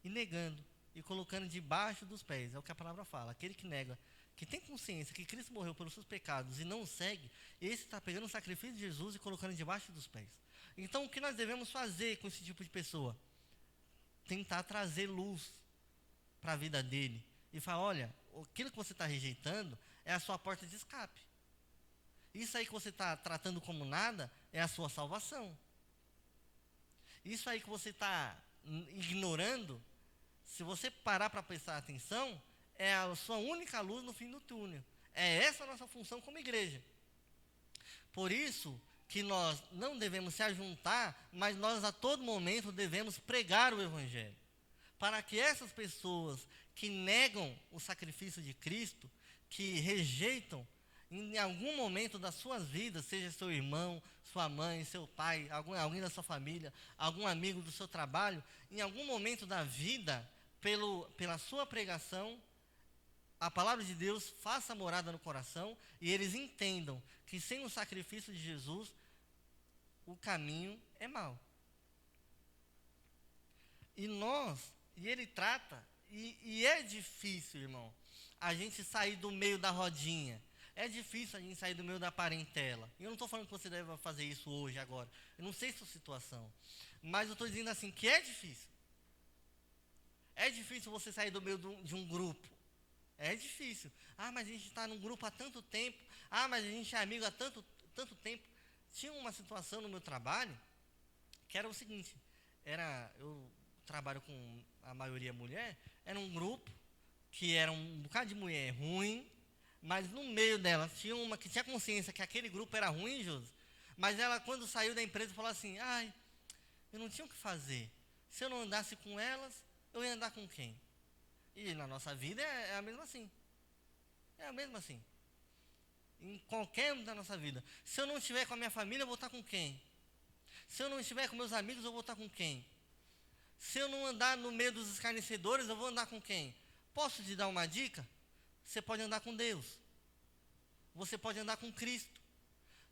e negando, e colocando debaixo dos pés. É o que a palavra fala. Aquele que nega, que tem consciência que Cristo morreu pelos seus pecados e não segue, esse está pegando o sacrifício de Jesus e colocando debaixo dos pés. Então, o que nós devemos fazer com esse tipo de pessoa? Tentar trazer luz para a vida dele. E falar, olha, aquilo que você está rejeitando é a sua porta de escape. Isso aí que você está tratando como nada é a sua salvação. Isso aí que você está ignorando, se você parar para prestar atenção, é a sua única luz no fim do túnel. É essa a nossa função como igreja. Por isso que nós não devemos se ajuntar, mas nós a todo momento devemos pregar o Evangelho. Para que essas pessoas que negam o sacrifício de Cristo, que rejeitam em algum momento das suas vidas, seja seu irmão, sua mãe, seu pai, alguém da sua família, algum amigo do seu trabalho, em algum momento da vida, pela sua pregação, a palavra de Deus faça morada no coração e eles entendam que sem o sacrifício de Jesus, o caminho é mau. E ele trata, e é difícil, irmão, a gente sair do meio da rodinha. É difícil a gente sair do meio da parentela. Eu não estou falando que você deve fazer isso hoje, agora. Eu não sei sua situação. Mas eu estou dizendo assim, que é difícil. É difícil você sair do meio de um grupo. É difícil. Ah, mas a gente está num grupo há tanto tempo. Ah, mas a gente é amigo há tanto tempo. Tinha uma situação no meu trabalho, que era o seguinte. Eu trabalho com a maioria mulher. Era um grupo, que era um bocado de mulher ruim. Mas no meio dela, tinha uma que tinha consciência que aquele grupo era ruim, Josi. Mas ela, quando saiu da empresa, falou assim, ai, eu não tinha o que fazer. Se eu não andasse com elas, eu ia andar com quem? E na nossa vida é a mesma assim. É a mesma assim. Em qualquer âmbito da nossa vida. Se eu não estiver com a minha família, eu vou estar com quem? Se eu não estiver com meus amigos, eu vou estar com quem? Se eu não andar no meio dos escarnecedores, eu vou andar com quem? Posso te dar uma dica? Você pode andar com Deus. Você pode andar com Cristo.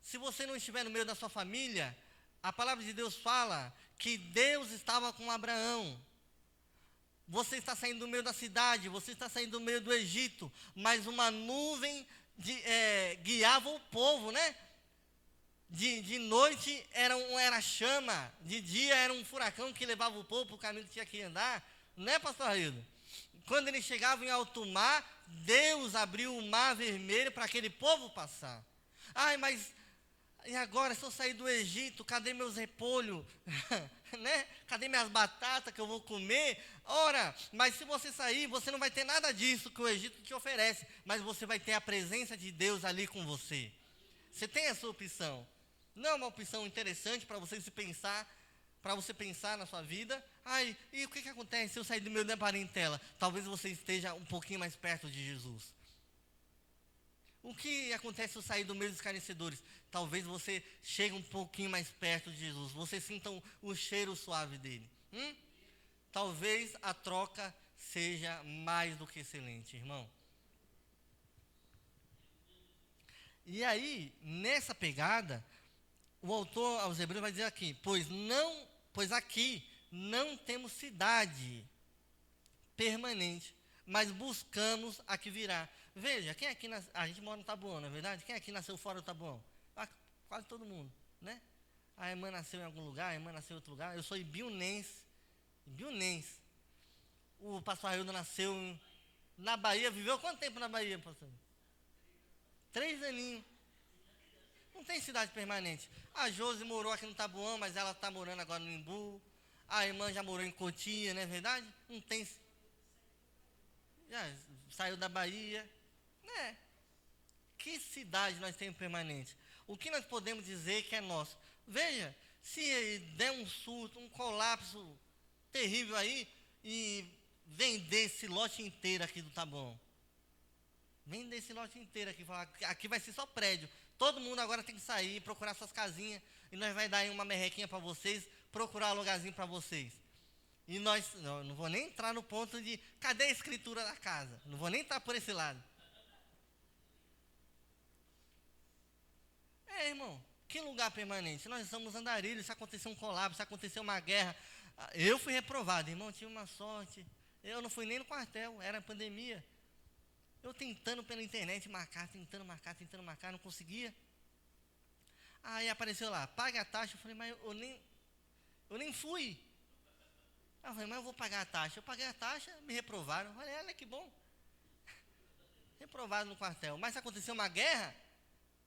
Se você não estiver no meio da sua família, a palavra de Deus fala que Deus estava com Abraão. Você está saindo do meio da cidade, você está saindo do meio do Egito, mas uma nuvem guiava o povo, né? De noite era chama, de dia era um furacão que levava o povo para o caminho que tinha que andar, né, pastor Aildo? Quando eles chegavam em alto mar, Deus abriu o mar vermelho para aquele povo passar. Ai, mas e agora, se eu sair do Egito, cadê meus repolhos? Né? Cadê minhas batatas que eu vou comer? Ora, mas se você sair, você não vai ter nada disso que o Egito te oferece, mas você vai ter a presença de Deus ali com você. Você tem essa opção. Não é uma opção interessante para você pensar na sua vida? Ai, e o que acontece se eu sair do meio da parentela? Talvez você esteja um pouquinho mais perto de Jesus. O que acontece se eu sair do meio dos escarnecedores? Talvez você chegue um pouquinho mais perto de Jesus. Você sinta o cheiro suave dele. Talvez a troca seja mais do que excelente, irmão. E aí, nessa pegada, o autor aos Hebreus vai dizer aqui, pois aqui não temos cidade permanente, mas buscamos a que virá. Veja, quem aqui a gente mora no Taboão, não é verdade? Quem aqui nasceu fora do Taboão? Quase todo mundo, né? A irmã nasceu em algum lugar, a irmã nasceu em outro lugar. Eu sou ibiunense. O pastor Aildo nasceu na Bahia, viveu quanto tempo na Bahia, pastor? 3 aninhos. Não tem cidade permanente. A Josi morou aqui no Taboão, mas ela está morando agora no Imbu. A irmã já morou em Cotia, não é verdade? Não tem. Já saiu da Bahia. Né? Que cidade nós temos permanente? O que nós podemos dizer que é nosso? Veja, se der um surto, um colapso terrível aí, e vender esse lote inteiro aqui do Taboão. Vender esse lote inteiro aqui, falar, aqui vai ser só prédio. Todo mundo agora tem que sair, procurar suas casinhas, e nós vai dar aí uma merrequinha para vocês, procurar um lugarzinho para vocês. E não vou nem entrar no ponto de, cadê a escritura da casa? Não vou nem entrar por esse lado. Irmão, que lugar permanente? Nós somos andarilhos, se acontecer um colapso, se acontecer uma guerra. Eu fui reprovado, irmão, tive uma sorte. Eu não fui nem no quartel, era pandemia. Eu tentando pela internet tentando marcar, não conseguia. Aí apareceu lá, paga a taxa. Eu falei, mas eu nem fui. Eu falei, mas eu vou pagar a taxa. Eu paguei a taxa, me reprovaram. Eu falei, olha que bom. Reprovado no quartel. Mas se acontecer uma guerra,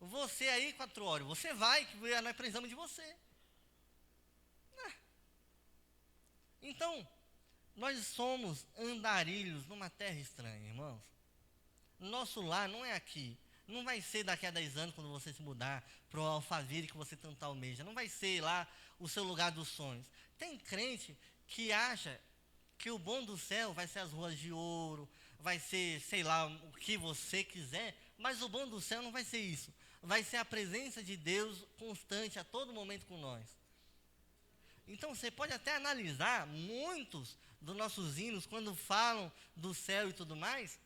você aí, 4 horas, você vai, que nós precisamos de você. Então, nós somos andarilhos numa terra estranha, irmãos. Nosso lar não é aqui. Não vai ser daqui a 10 anos, quando você se mudar para o Alphaville que você tanto almeja. Não vai ser lá o seu lugar dos sonhos. Tem crente que acha que o bom do céu vai ser as ruas de ouro, vai ser, sei lá, o que você quiser, mas o bom do céu não vai ser isso. vai ser a presença de Deus constante a todo momento com nós. Então você pode até analisar muitos dos nossos hinos, quando falam do céu e tudo mais,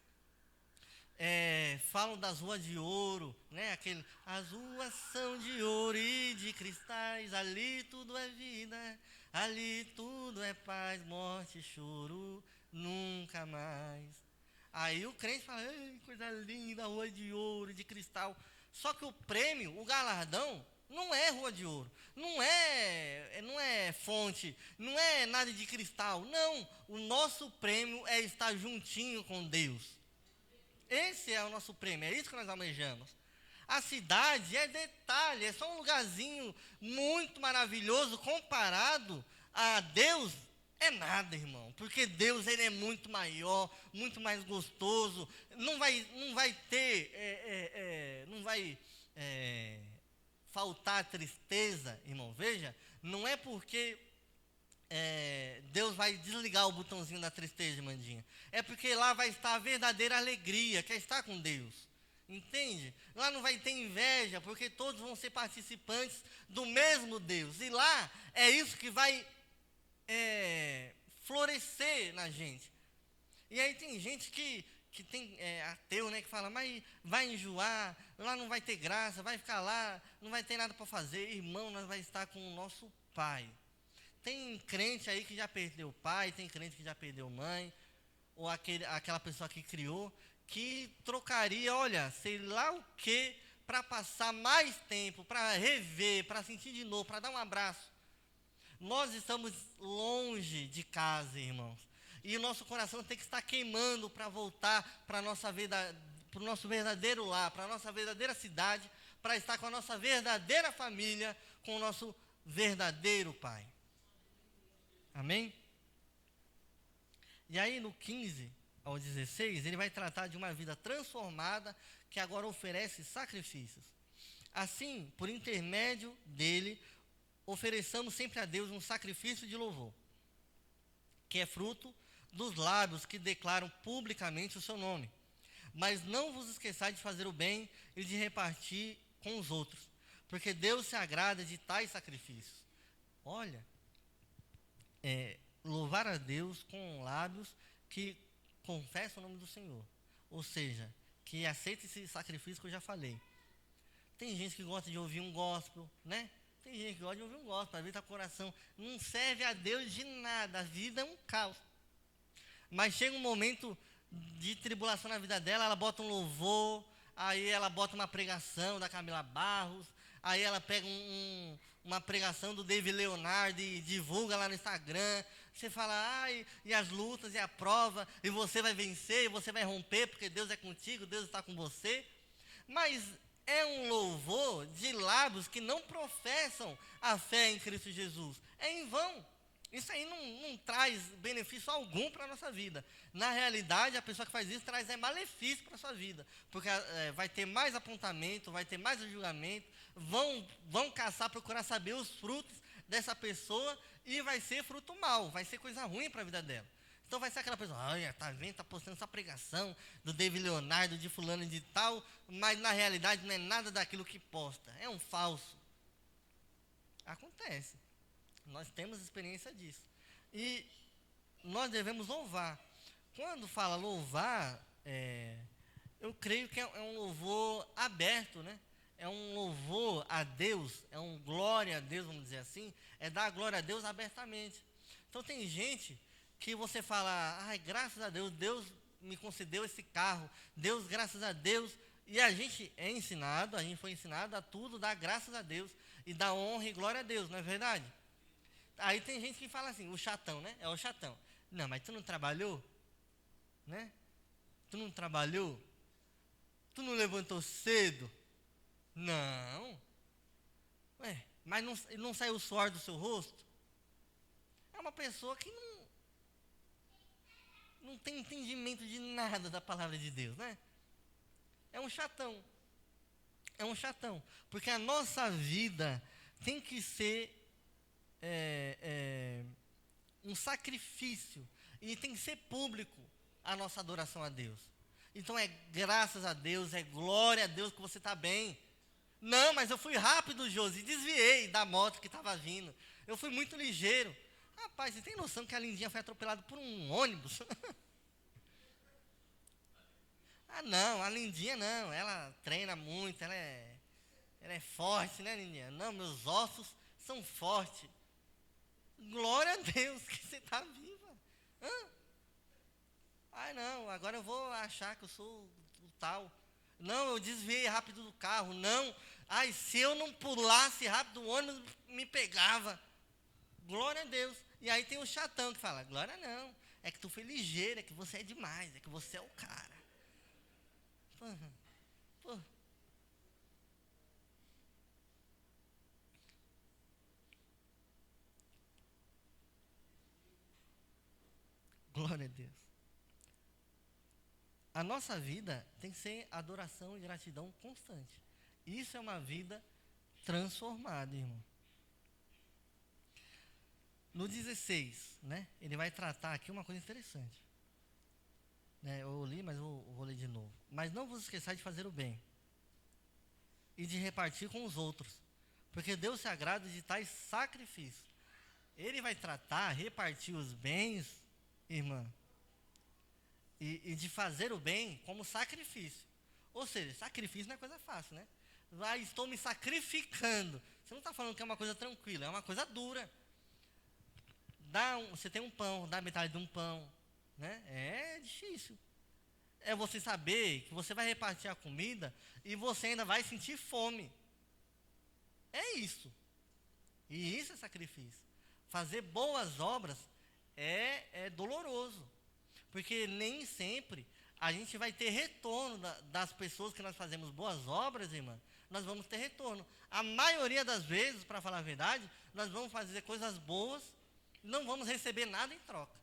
falam das ruas de ouro, né? As ruas são de ouro e de cristais, ali tudo é vida, ali tudo é paz, morte e choro, nunca mais. Aí o crente fala, ei, coisa linda, rua de ouro e de cristal. Só que o prêmio, o galardão, não é rua de ouro, não é fonte, não é nada de cristal, não. O nosso prêmio é estar juntinho com Deus. Esse é o nosso prêmio, é isso que nós almejamos. A cidade é detalhe, é só um lugarzinho muito maravilhoso comparado a Deus. É nada, irmão, porque Deus ele é muito maior, muito mais gostoso. Não vai faltar tristeza, irmão. Veja, não é porque Deus vai desligar o botãozinho da tristeza, Mandinha. É porque lá vai estar a verdadeira alegria, que é estar com Deus. Entende? Lá não vai ter inveja, porque todos vão ser participantes do mesmo Deus. E lá é isso que vai florescer na gente. E aí tem gente que tem ateu, né, que fala, mas vai enjoar, lá não vai ter graça, vai ficar lá, não vai ter nada para fazer. Irmão, nós vai estar com o nosso Pai. Tem crente aí que já perdeu pai, tem crente que já perdeu mãe, ou aquela pessoa que criou, que trocaria, olha, sei lá o que, para passar mais tempo, para rever, para sentir de novo, para dar um abraço. Nós estamos longe de casa, irmãos. E o nosso coração tem que estar queimando para voltar para o nosso verdadeiro lar, para a nossa verdadeira cidade, para estar com a nossa verdadeira família, com o nosso verdadeiro Pai. Amém? E aí no 15 ao 16, ele vai tratar de uma vida transformada que agora oferece sacrifícios. Assim, por intermédio dele, ofereçamos sempre a Deus um sacrifício de louvor, que é fruto dos lábios que declaram publicamente o seu nome. Mas não vos esqueçais de fazer o bem e de repartir com os outros, porque Deus se agrada de tais sacrifícios. Olha, louvar a Deus com lábios que confessam o nome do Senhor, ou seja, que aceita esse sacrifício que eu já falei. Tem gente que gosta de ouvir um gospel, né? Tem gente que gosta de ouvir um gospel, às vezes o coração não serve a Deus de nada, a vida é um caos. Mas chega um momento de tribulação na vida dela, ela bota um louvor, aí ela bota uma pregação da Camila Barros, aí ela pega uma pregação do David Leonardo e divulga lá no Instagram. Você fala, e as lutas, e a prova, e você vai vencer, e você vai romper, porque Deus é contigo, Deus está com você. Mas é um louvor de lábios que não professam a fé em Cristo Jesus. É em vão. Isso aí não traz benefício algum para a nossa vida. Na realidade, a pessoa que faz isso traz malefício para a sua vida. Porque vai ter mais apontamento, vai ter mais julgamento, vão caçar, procurar saber os frutos dessa pessoa e vai ser fruto mau, vai ser coisa ruim para a vida dela. Então vai ser aquela pessoa, olha, tá vendo, tá postando essa pregação do David Leonardo, de fulano de tal, mas na realidade não é nada daquilo que posta, é um falso. Acontece. Nós temos experiência disso. E nós devemos louvar. Quando fala louvar, eu creio que é um louvor aberto, né? É um louvor a Deus, é um glória a Deus, vamos dizer assim, é dar glória a Deus abertamente. Então tem gente que você fala, graças a Deus, Deus me concedeu esse carro, Deus, graças a Deus, e a gente foi ensinado a tudo dar graças a Deus, e dar honra e glória a Deus, não é verdade? Aí tem gente que fala assim, o chatão, né? É o chatão. Não, mas tu não trabalhou? Né? Tu não trabalhou? Tu não levantou cedo? Não. Mas não saiu o suor do seu rosto? É uma pessoa que não tem entendimento de nada da palavra de Deus, né? É um chatão. É um chatão. Porque a nossa vida tem que ser um sacrifício. E tem que ser público a nossa adoração a Deus. Então é graças a Deus, é glória a Deus que você está bem. Não, mas eu fui rápido, Josi, desviei da moto que estava vindo. Eu fui muito ligeiro. Rapaz, você tem noção que a Lindinha foi atropelada por um ônibus? Ah, não, a Lindinha não, ela treina muito, ela é forte, né, Lindinha? Não, meus ossos são fortes. Glória a Deus que você está viva. Hã? Ai, não, agora eu vou achar que eu sou o tal. Não, eu desviei rápido do carro. Não, ai, se eu não pulasse rápido, o ônibus me pegava. Glória a Deus. E aí tem um chatão que fala, glória não, é que tu foi ligeiro, é que você é demais, é que você é o cara. Pô. Glória a Deus. A nossa vida tem que ser adoração e gratidão constante. Isso é uma vida transformada, irmão. No 16, né, ele vai tratar aqui uma coisa interessante. Né, eu li, mas eu vou ler de novo. Mas não vos esqueçais de fazer o bem e de repartir com os outros, porque Deus se agrada de tais sacrifícios. Ele vai tratar, repartir os bens, irmã, e de fazer o bem como sacrifício. Ou seja, sacrifício não é coisa fácil, né? Estou me sacrificando. Você não está falando que é uma coisa tranquila, é uma coisa dura. Você tem um pão, dá metade de um pão, né? É difícil. É você saber que você vai repartir a comida e você ainda vai sentir fome. É isso. E isso é sacrifício. Fazer boas obras é doloroso. Porque nem sempre a gente vai ter retorno das pessoas que nós fazemos boas obras, irmã. Nós vamos ter retorno. A maioria das vezes, para falar a verdade, nós vamos fazer coisas boas, não vamos receber nada em troca.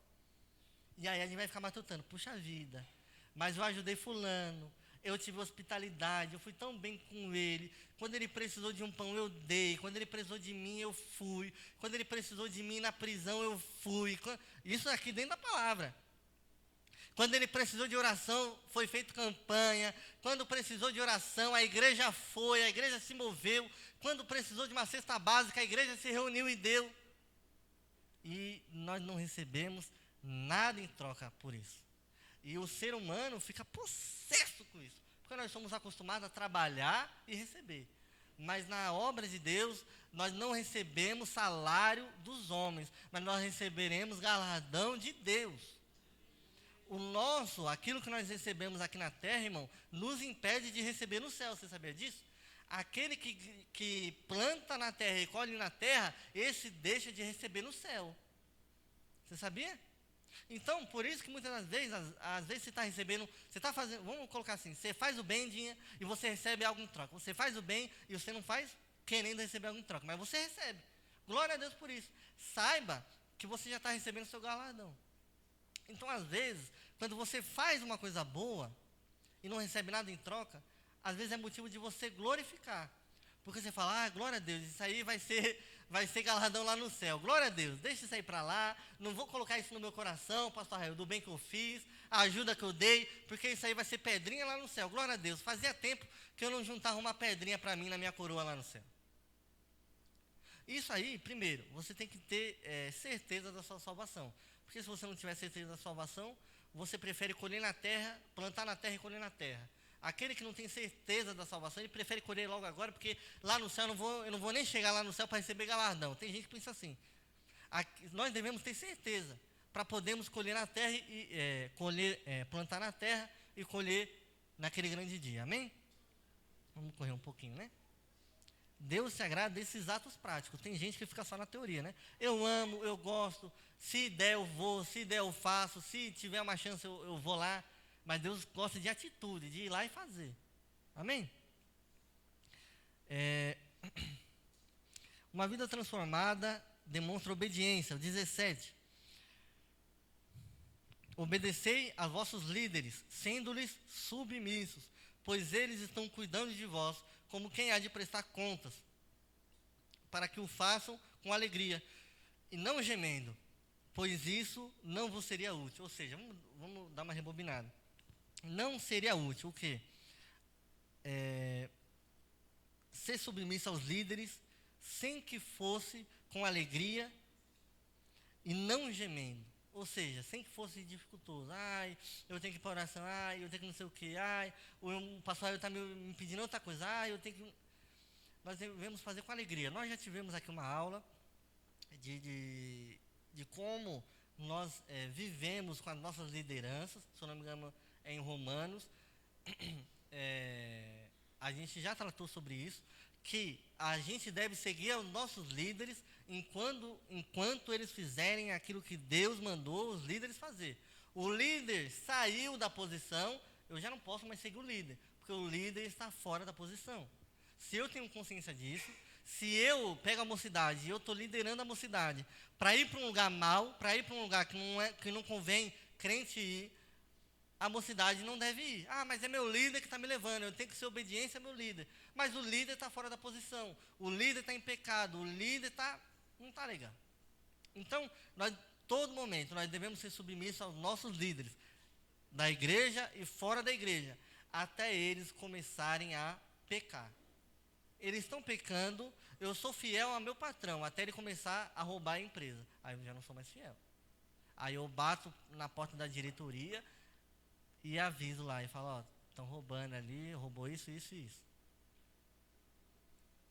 E aí a gente vai ficar matutando, puxa vida, mas eu ajudei fulano, eu tive hospitalidade, eu fui tão bem com ele, quando ele precisou de um pão eu dei, quando ele precisou de mim eu fui, quando ele precisou de mim na prisão eu fui, isso aqui dentro da palavra. Quando ele precisou de oração, foi feita campanha. Quando precisou de oração, a igreja foi, a igreja se moveu. Quando precisou de uma cesta básica, a igreja se reuniu e deu. E nós não recebemos nada em troca por isso. E o ser humano fica possesso com isso. Porque nós somos acostumados a trabalhar e receber. Mas na obra de Deus, nós não recebemos salário dos homens, mas nós receberemos galardão de Deus. Aquilo que nós recebemos aqui na terra, irmão, nos impede de receber no céu, você sabia disso? Aquele que planta na terra e colhe na terra, esse deixa de receber no céu. Você sabia? Então, por isso que muitas das vezes, às vezes você está recebendo, você está fazendo, vamos colocar assim, você faz o bem, Dinha, e você recebe algo em troca. Você faz o bem e você não faz querendo receber algo em troca, mas você recebe. Glória a Deus por isso. Saiba que você já está recebendo seu galardão. Então, às vezes, quando você faz uma coisa boa e não recebe nada em troca, às vezes é motivo de você glorificar. Porque você fala, glória a Deus, isso aí vai ser galardão lá no céu. Glória a Deus, deixa isso aí para lá, não vou colocar isso no meu coração, pastor Rael, do bem que eu fiz, a ajuda que eu dei, porque isso aí vai ser pedrinha lá no céu. Glória a Deus, fazia tempo que eu não juntava uma pedrinha para mim na minha coroa lá no céu. Isso aí, primeiro, você tem que ter certeza da sua salvação. Porque se você não tiver certeza da salvação, você prefere colher na terra, plantar na terra e colher na terra. Aquele que não tem certeza da salvação, ele prefere colher logo agora, porque lá no céu eu não vou nem chegar lá no céu para receber galardão. Tem gente que pensa assim. Nós devemos ter certeza para podermos colher na terra plantar na terra e colher naquele grande dia. Amém? Vamos correr um pouquinho, né? Deus se agrada desses atos práticos. Tem gente que fica só na teoria, né? Eu amo, eu gosto, se der eu vou, se der eu faço, se tiver uma chance eu vou lá. Mas Deus gosta de atitude, de ir lá e fazer. Amém? Uma vida transformada demonstra obediência. O 17. Obedecei a vossos líderes, sendo-lhes submissos, pois eles estão cuidando de vós, como quem há de prestar contas, para que o façam com alegria, e não gemendo, pois isso não vos seria útil. Ou seja, vamos dar uma rebobinada. Não seria útil o quê? ser submissa aos líderes, sem que fosse com alegria e não gemendo. Ou seja, sem que fosse dificultoso. Ai, eu tenho que ir para oração. Ai, eu tenho que não sei o quê. Ai, o pastor está me pedindo outra coisa. Ai, eu tenho que... Nós devemos fazer com alegria. Nós já tivemos aqui uma aula de como nós vivemos com as nossas lideranças. Se eu não me engano, é em Romanos. A gente já tratou sobre isso, que a gente deve seguir os nossos líderes enquanto eles fizerem aquilo que Deus mandou os líderes fazer. O líder saiu da posição, eu já não posso mais seguir o líder, porque o líder está fora da posição. Se eu tenho consciência disso, se eu pego a mocidade e eu estou liderando a mocidade para ir para um lugar mau, para ir para um lugar que não convém crente ir, a mocidade não deve ir. Ah, mas é meu líder que está me levando, eu tenho que ser obediência ao meu líder. Mas o líder está fora da posição, o líder está em pecado, o líder não está legal. Então, todo momento, nós devemos ser submissos aos nossos líderes, da igreja e fora da igreja, até eles começarem a pecar. Eles estão pecando, eu sou fiel ao meu patrão, até ele começar a roubar a empresa. Aí eu já não sou mais fiel. Aí eu bato na porta da diretoria e aviso lá, e falo, ó, estão roubando ali, roubou isso, isso e isso.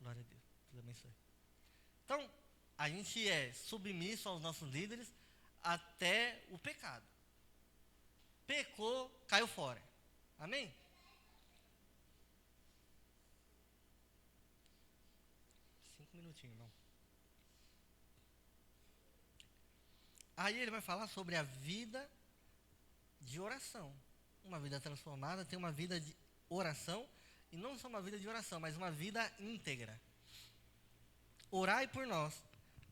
Glória a Deus, Deus abençoe. Então, a gente é submisso aos nossos líderes até o pecado. Pecou, caiu fora. Amém? Minutinho, irmão. Aí ele vai falar sobre a vida de oração. Uma vida transformada tem uma vida de oração, e não só uma vida de oração, mas uma vida íntegra. Orai por nós,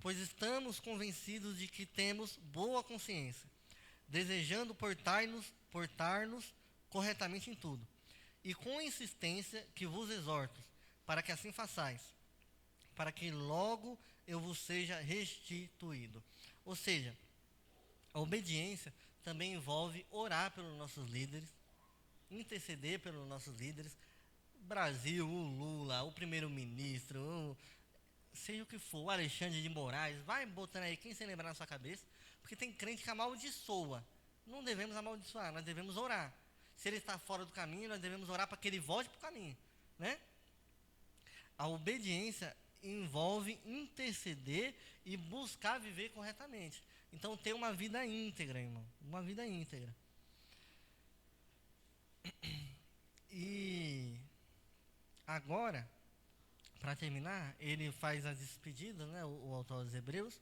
pois estamos convencidos de que temos boa consciência, desejando portar-nos corretamente em tudo, e com insistência que vos exorto, para que assim façais, para que logo eu vos seja restituído. Ou seja, a obediência também envolve orar pelos nossos líderes, interceder pelos nossos líderes, Brasil, o Lula, o primeiro-ministro, seja o que for, o Alexandre de Moraes, vai botando aí quem se lembrar na sua cabeça, porque tem crente que amaldiçoa. Não devemos amaldiçoar, nós devemos orar. Se ele está fora do caminho, nós devemos orar para que ele volte para o caminho, né? A obediência envolve interceder e buscar viver corretamente. Então, ter uma vida íntegra, irmão. Uma vida íntegra. E agora, para terminar, ele faz as despedidas, né, o autor dos Hebreus.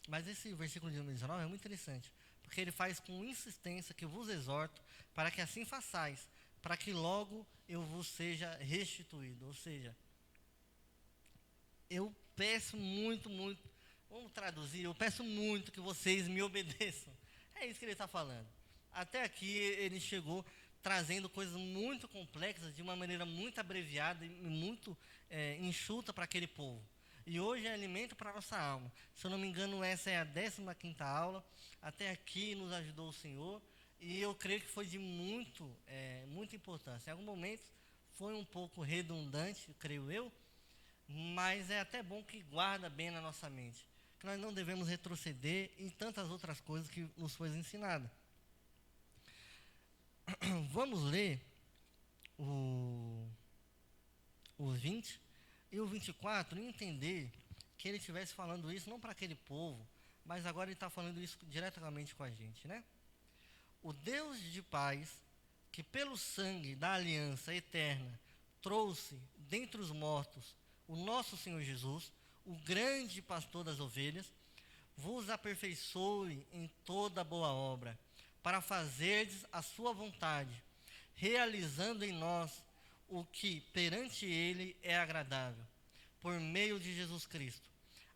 Mas esse versículo de número 19 é muito interessante, porque ele faz com insistência que vos exorto, para que assim façais, para que logo eu vos seja restituído. Ou seja, eu peço muito, vamos traduzir, eu peço muito que vocês me obedeçam. É isso que ele está falando. Até aqui ele chegou trazendo coisas muito complexas, de uma maneira muito abreviada e muito enxuta para aquele povo. E hoje é alimento para a nossa alma. Se eu não me engano, essa é a 15ª aula. Até aqui nos ajudou o Senhor. E eu creio que foi de muita importância. Em algum momento foi um pouco redundante, creio eu, mas é até bom que guarda bem na nossa mente, que nós não devemos retroceder em tantas outras coisas que nos foi ensinada. Vamos ler o 20 e o 24 e entender que ele estivesse falando isso não para aquele povo, mas agora ele está falando isso diretamente com a gente, né? O Deus de paz, que pelo sangue da aliança eterna trouxe dentre os mortos o nosso Senhor Jesus, o grande pastor das ovelhas, vos aperfeiçoe em toda boa obra, para fazerdes a sua vontade, realizando em nós o que perante ele é agradável, por meio de Jesus Cristo,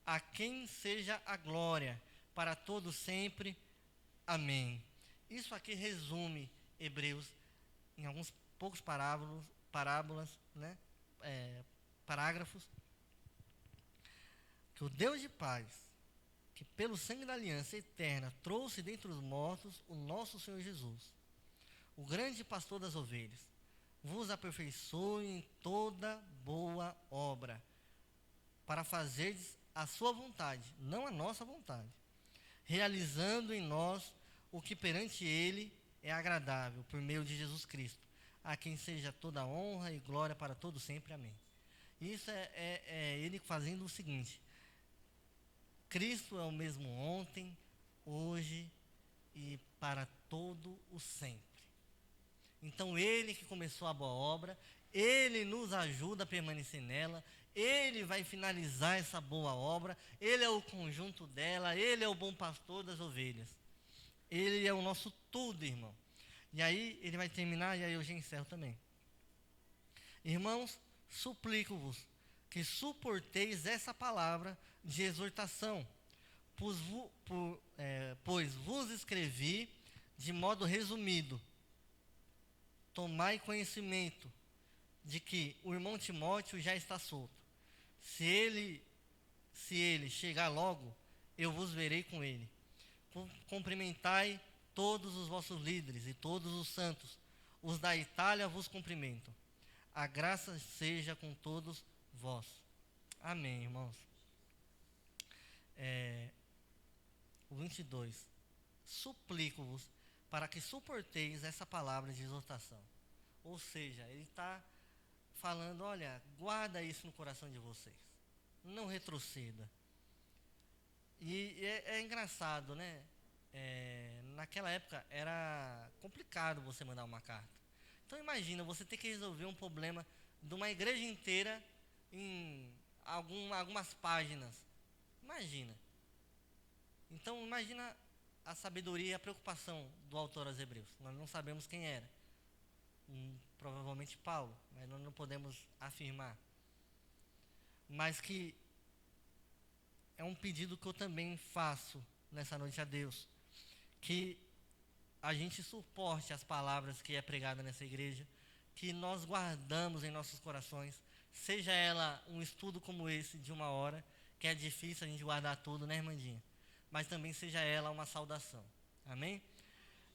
a quem seja a glória para todos sempre. Amém. Isso aqui resume Hebreus em alguns poucos parábolas, né? Parágrafos, que o Deus de paz, que pelo sangue da aliança eterna trouxe dentre os mortos o nosso Senhor Jesus, o grande pastor das ovelhas, vos aperfeiçoe em toda boa obra, para fazerdes a sua vontade, não a nossa vontade, realizando em nós o que perante ele é agradável, por meio de Jesus Cristo, a quem seja toda honra e glória para todo sempre. Amém. Isso é ele fazendo o seguinte: Cristo é o mesmo ontem, hoje e para todo o sempre. Então ele que começou a boa obra, ele nos ajuda a permanecer nela, ele vai finalizar essa boa obra, ele é o conjunto dela, ele é o bom pastor das ovelhas. Ele é o nosso tudo, irmão. E aí ele vai terminar, e aí eu já encerro também. Irmãos, suplico-vos que suporteis essa palavra de exortação, pois vos escrevi de modo resumido. Tomai conhecimento de que o irmão Timóteo já está solto. Se ele chegar logo, eu vos verei com ele. Cumprimentai todos os vossos líderes e todos os santos. Os da Itália vos cumprimentam. A graça seja com todos vós. Amém, irmãos. O 22. Suplico-vos para que suporteis essa palavra de exortação. Ou seja, ele está falando, olha, guarda isso no coração de vocês. Não retroceda. E é engraçado, né? Naquela época era complicado você mandar uma carta. Então imagina, você ter que resolver um problema de uma igreja inteira em algumas páginas. Imagina. Então imagina a sabedoria e a preocupação do autor aos Hebreus. Nós não sabemos quem era. Provavelmente Paulo, mas nós não podemos afirmar. Mas que é um pedido que eu também faço nessa noite a Deus, que a gente suporte as palavras que é pregada nessa igreja, que nós guardamos em nossos corações, seja ela um estudo como esse de 1 hora, que é difícil a gente guardar tudo, né, irmandinha? Mas também seja ela uma saudação. Amém?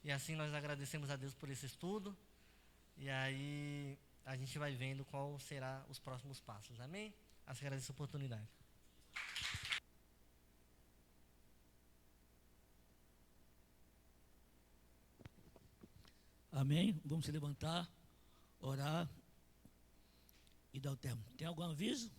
E assim nós agradecemos a Deus por esse estudo, e aí a gente vai vendo qual será os próximos passos. Amém? Assim agradeço a oportunidade. Amém? Vamos se levantar, orar e dar o termo. Tem algum aviso?